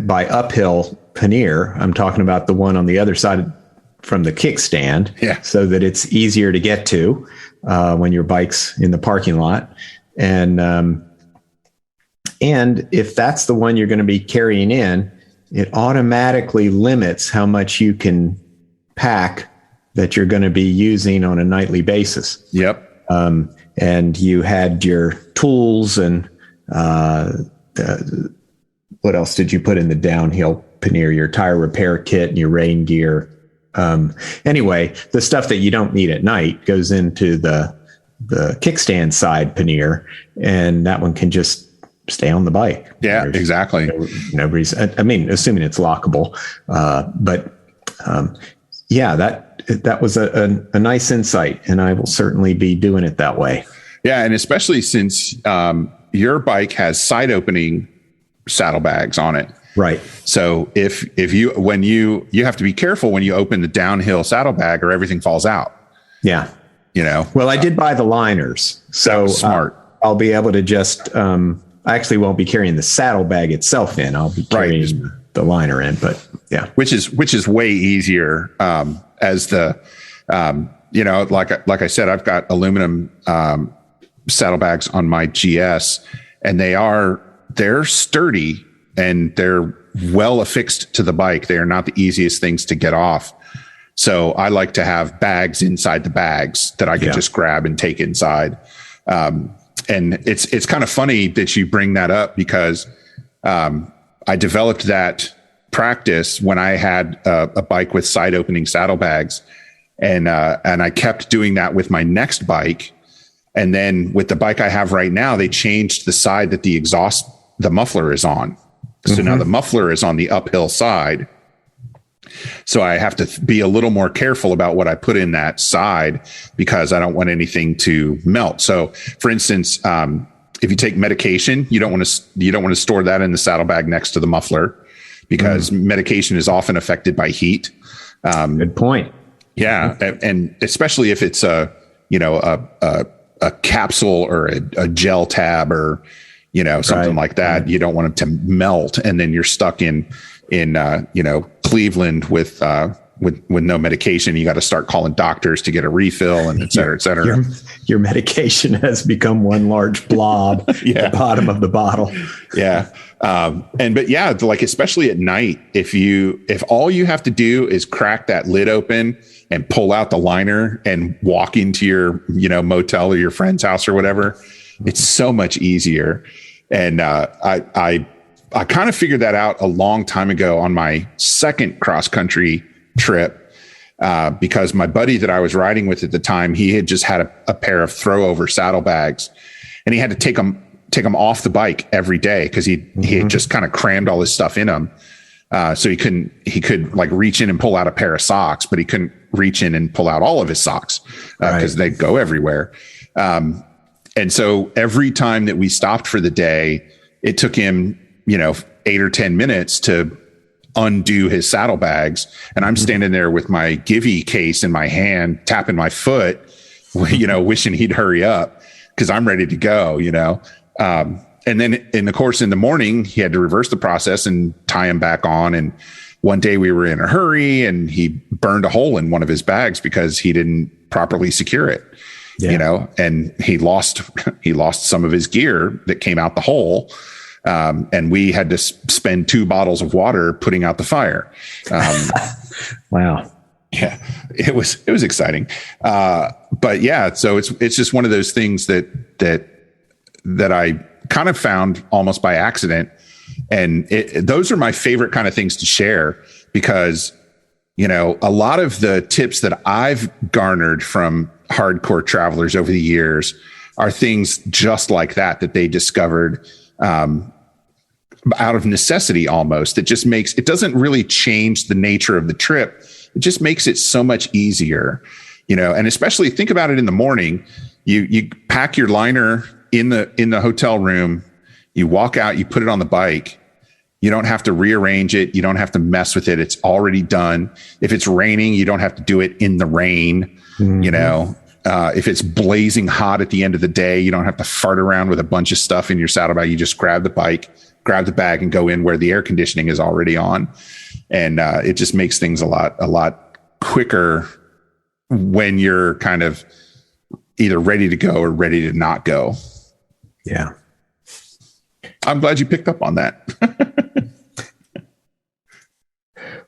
By uphill pannier, I'm talking about the one on the other side from the kickstand, so that it's easier to get to when your bike's in the parking lot. And if that's the one you're going to be carrying in, it automatically limits how much you can pack that you're going to be using on a nightly basis. Yep. And you had your tools and what else did you put in the downhill pannier? Your tire repair kit and your rain gear. Anyway, the stuff that you don't need at night goes into the kickstand side pannier, and that one can just stay on the bike. Yeah, exactly. No reason. I mean, assuming it's lockable. Yeah, that was a nice insight, and I will certainly be doing it that way. Yeah, and especially since your bike has side opening saddlebags on it. Right. So if you have to be careful when you open the downhill saddlebag or everything falls out. Yeah. Well, I did buy the liners, so smart. I'll be able to just. I actually won't be carrying the saddlebag itself in. I'll be carrying the liner in, but yeah, which is way easier. As the like I said, I've got aluminum saddlebags on my GS, and they're sturdy and they're well affixed to the bike. They are not the easiest things to get off. So I like to have bags inside the bags that I can just grab and take inside. And it's kind of funny that you bring that up, because I developed that practice when I had a bike with side opening saddlebags, and I kept doing that with my next bike. And then with the bike I have right now, they changed the side that the muffler is on. So now the muffler is on the uphill side. So I have to be a little more careful about what I put in that side, because I don't want anything to melt. So for instance, if you take medication, you don't want to store that in the saddlebag next to the muffler, because medication is often affected by heat. Good point. Yeah. And especially if it's a capsule or a gel tab or, something like that, you don't want it to melt. And then you're stuck in Cleveland with no medication. You got to start calling doctors to get a refill, and et cetera, et cetera. Your medication has become one large blob at the bottom of the bottle. Yeah. Like, especially at night, if all you have to do is crack that lid open and pull out the liner and walk into your, motel or your friend's house or whatever, it's so much easier. And, I kind of figured that out a long time ago on my second cross country trip, because my buddy that I was riding with at the time, he had just had a pair of throwover saddlebags, and he had to take them off the bike every day, because he had just kind of crammed all his stuff in them. So he could like reach in and pull out a pair of socks, but he couldn't reach in and pull out all of his socks because they'd go everywhere. And so every time that we stopped for the day, it took him, 8 or 10 minutes to undo his saddlebags. And I'm standing there with my Givey case in my hand, tapping my foot, wishing he'd hurry up, because I'm ready to go, and then in the morning, he had to reverse the process and tie him back on. And one day we were in a hurry, and he burned a hole in one of his bags because he didn't properly secure it, and he lost some of his gear that came out the hole. And we had to spend 2 bottles of water putting out the fire. Wow. Yeah, it was exciting. But yeah, so it's just one of those things that I kind of found almost by accident. And those are my favorite kind of things to share, because, a lot of the tips that I've garnered from hardcore travelers over the years are things just like that they discovered, out of necessity almost. It doesn't really change the nature of the trip. It just makes it so much easier, and especially think about it in the morning. You pack your liner in the hotel room, you walk out, you put it on the bike. You don't have to rearrange it. You don't have to mess with it. It's already done. If it's raining, you don't have to do it in the rain. If it's blazing hot at the end of the day, you don't have to fart around with a bunch of stuff in your saddlebag. You just grab the bike, grab the bag, and go in where the air conditioning is already on. And it just makes things a lot quicker when you're kind of either ready to go or ready to not go. Yeah. I'm glad you picked up on that.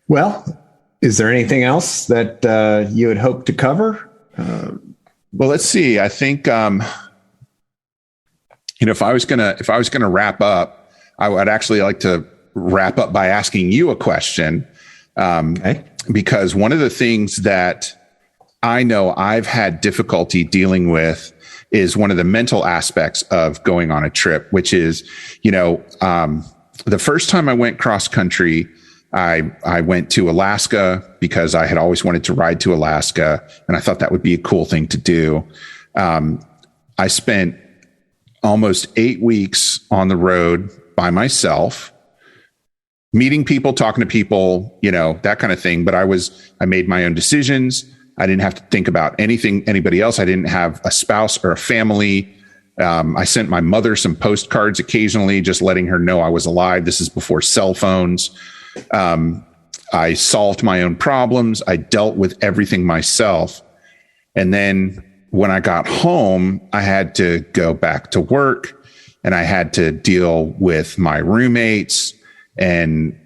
Well, is there anything else that you had hoped to cover? Well, let's see. I think, if I was gonna wrap up, I would actually like to wrap up by asking you a question. Okay. Because one of the things that I know I've had difficulty dealing with is one of the mental aspects of going on a trip, which is, the first time I went cross country, I went to Alaska because I had always wanted to ride to Alaska, and I thought that would be a cool thing to do. I spent almost 8 weeks on the road by myself, meeting people, talking to people, that kind of thing. But I made my own decisions. I didn't have to think about anybody else. I didn't have a spouse or a family. I sent my mother some postcards occasionally, just letting her know I was alive. This is before cell phones. I solved my own problems. I dealt with everything myself. And then when I got home, I had to go back to work, and I had to deal with my roommates. And,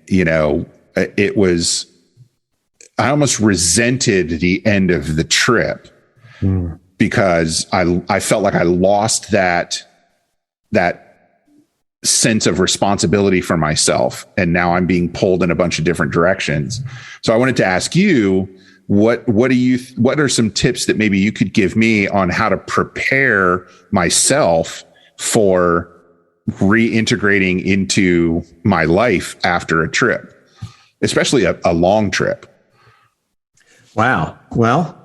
I almost resented the end of the trip because I felt like I lost that sense of responsibility for myself. And now I'm being pulled in a bunch of different directions. So I wanted to ask you, what are some tips that maybe you could give me on how to prepare myself for reintegrating into my life after a trip, especially a long trip? Wow. Well,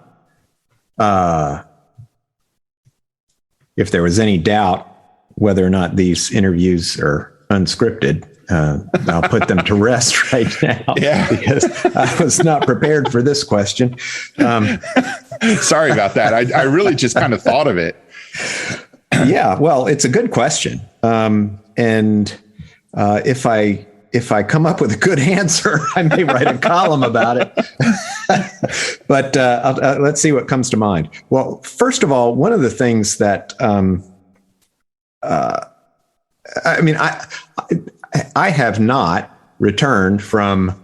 if there was any doubt whether or not these interviews are unscripted, I'll put them to rest right now. Yeah. Because I was not prepared for this question. Sorry about that. I really just kind of thought of it. Yeah, well, it's a good question. And if I come up with a good answer, I may write a column about it. But let's see what comes to mind. Well, first of all, one of the things that I have not returned from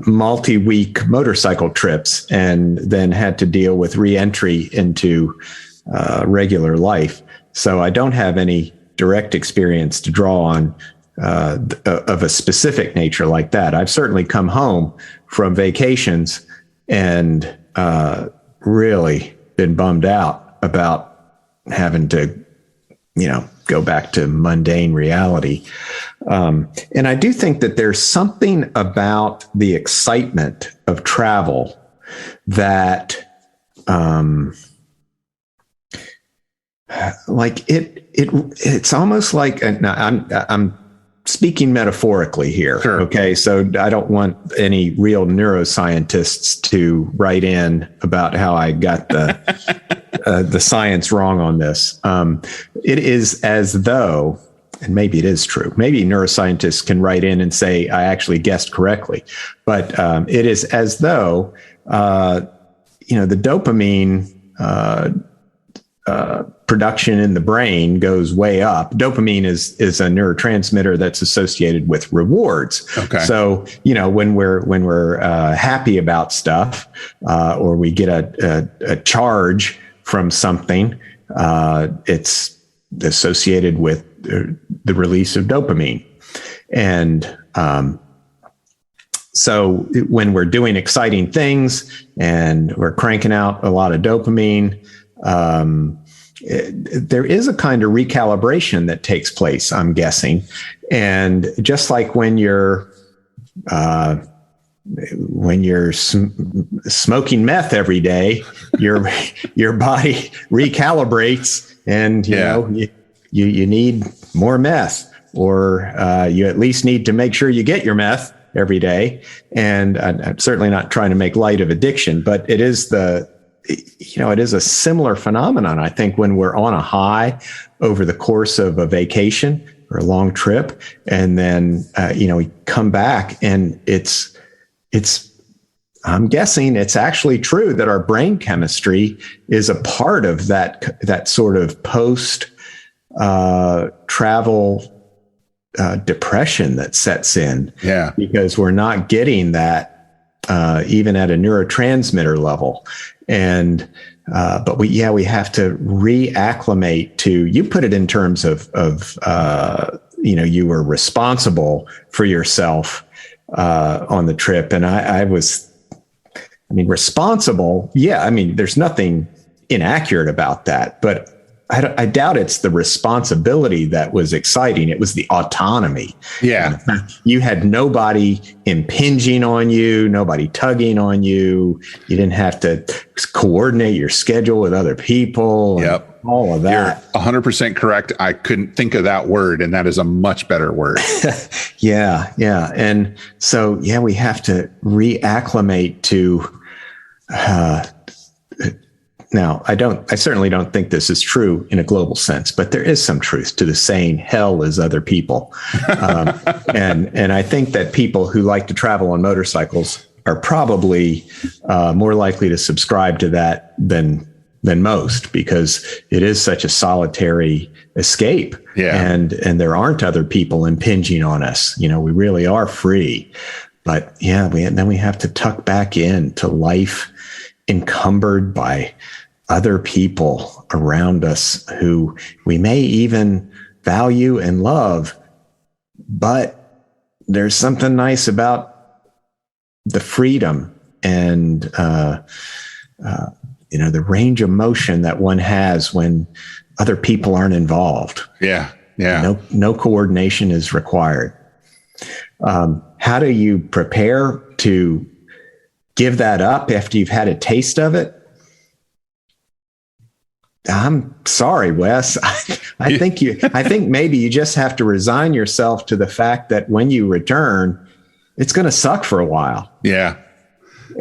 multi-week motorcycle trips and then had to deal with re-entry into regular life. So I don't have any direct experience to draw on of a specific nature like that. I've certainly come home from vacations and really been bummed out about having to, go back to mundane reality. And I do think that there's something about the excitement of travel that, it's almost like, I'm speaking metaphorically here. Sure. Okay. So I don't want any real neuroscientists to write in about how I got the science wrong on this. It is as though, and maybe it is true, maybe neuroscientists can write in and say, I actually guessed correctly, but it is as though, the dopamine, production in the brain goes way up. Dopamine is a neurotransmitter that's associated with rewards. Okay. So, when we're happy about stuff, or we get a charge from something, it's associated with the release of dopamine. And, so when we're doing exciting things and we're cranking out a lot of dopamine, there is a kind of recalibration that takes place, I'm guessing. And just like when you're smoking meth every day, your body recalibrates, and you need more meth, or you at least need to make sure you get your meth every day. And I'm certainly not trying to make light of addiction, but it is it is a similar phenomenon. I think when we're on a high over the course of a vacation or a long trip, and then, we come back, and I'm guessing it's actually true that our brain chemistry is a part of that sort of post travel depression that sets in. Yeah. Because we're not getting that even at a neurotransmitter level. And, but we have to reacclimate to, you put it in terms of you were responsible for yourself on the trip. And responsible. Yeah. There's nothing inaccurate about that, but I doubt it's the responsibility that was exciting. It was the autonomy. Yeah. You had nobody impinging on you, nobody tugging on you. You didn't have to coordinate your schedule with other people. Yep. All of that. You're 100% correct. I couldn't think of that word, and that is a much better word. Yeah. Yeah. And so, we have to reacclimate to, now, I certainly don't think this is true in a global sense, but there is some truth to the saying, hell is other people. And I think that people who like to travel on motorcycles are probably more likely to subscribe to that than most, because it is such a solitary escape. Yeah. And there aren't other people impinging on us. We really are free. But then we have to tuck back into life encumbered by other people around us who we may even value and love, but there's something nice about the freedom and the range of motion that one has when other people aren't involved. Yeah. Yeah. No coordination is required. How do you prepare to give that up after you've had a taste of it? I'm sorry, Wes. I think maybe you just have to resign yourself to the fact that when you return, it's going to suck for a while. Yeah.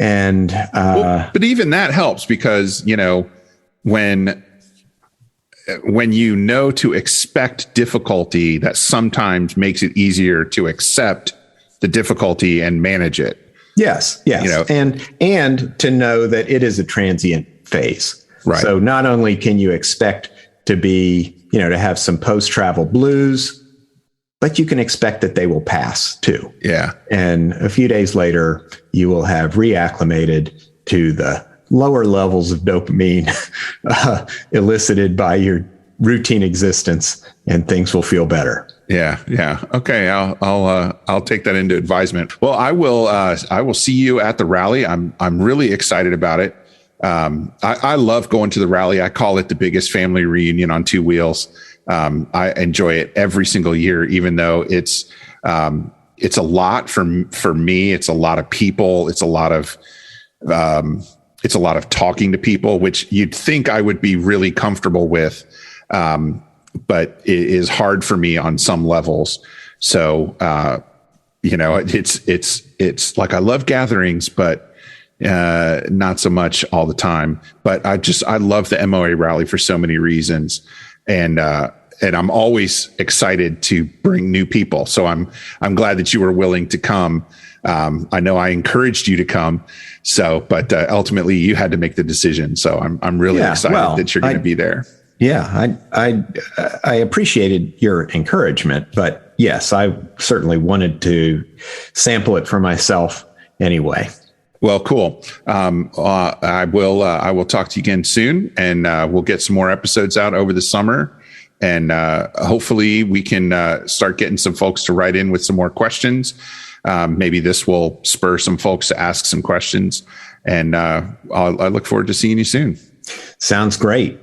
And, but even that helps because, when to expect difficulty, that sometimes makes it easier to accept the difficulty and manage it. Yes. And to know that it is a transient phase. Right. So not only can you expect to be, to have some post-travel blues, but you can expect that they will pass too. Yeah. And a few days later, you will have reacclimated to the lower levels of dopamine elicited by your routine existence, and things will feel better. Yeah. Yeah. Okay. I'll take that into advisement. Well, I will see you at the rally. I'm really excited about it. I love going to the rally. I call it the biggest family reunion on two wheels. I enjoy it every single year, even though it's a lot for me. It's a lot of people. It's a lot of talking to people, which you'd think I would be really comfortable with. But it is hard for me on some levels. So, it's like, I love gatherings, but not so much all the time. But I love the MOA rally for so many reasons. And I'm always excited to bring new people. So I'm glad that you were willing to come. I know I encouraged you to come. So, but ultimately you had to make the decision. So I'm really excited that you're going to be there. Yeah, I appreciated your encouragement, but yes, I certainly wanted to sample it for myself anyway. Well, cool. I will talk to you again soon, and we'll get some more episodes out over the summer. And hopefully we can start getting some folks to write in with some more questions. Maybe this will spur some folks to ask some questions. And I look forward to seeing you soon. Sounds great.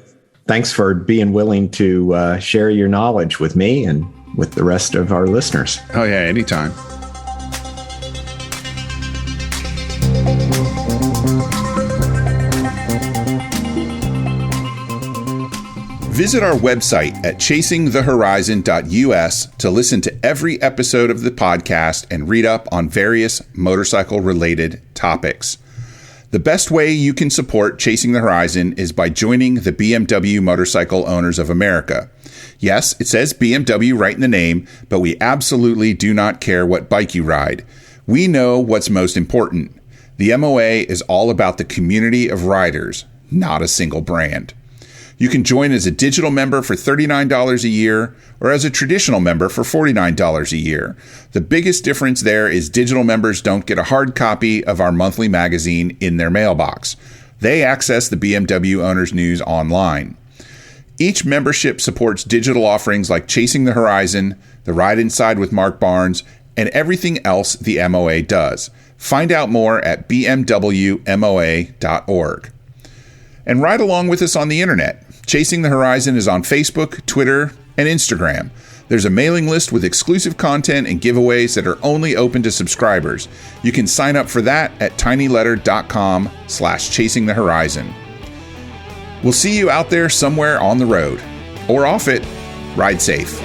Thanks for being willing to share your knowledge with me and with the rest of our listeners. Oh, yeah, anytime. Visit our website at chasingthehorizon.us to listen to every episode of the podcast and read up on various motorcycle-related topics. The best way you can support Chasing the Horizon is by joining the BMW Motorcycle Owners of America. Yes, it says BMW right in the name, but we absolutely do not care what bike you ride. We know what's most important. The MOA is all about the community of riders, not a single brand. You can join as a digital member for $39 a year or as a traditional member for $49 a year. The biggest difference there is digital members don't get a hard copy of our monthly magazine in their mailbox. They access the BMW Owners News online. Each membership supports digital offerings like Chasing the Horizon, the Ride Inside with Mark Barnes, and everything else the MOA does. Find out more at bmwmoa.org. And ride along with us on the internet. Chasing the Horizon is on Facebook, Twitter, and Instagram. There's a mailing list with exclusive content and giveaways that are only open to subscribers. You can sign up for that at tinyletter.com/chasingthehorizon. We'll see you out there somewhere on the road or off it. Ride safe.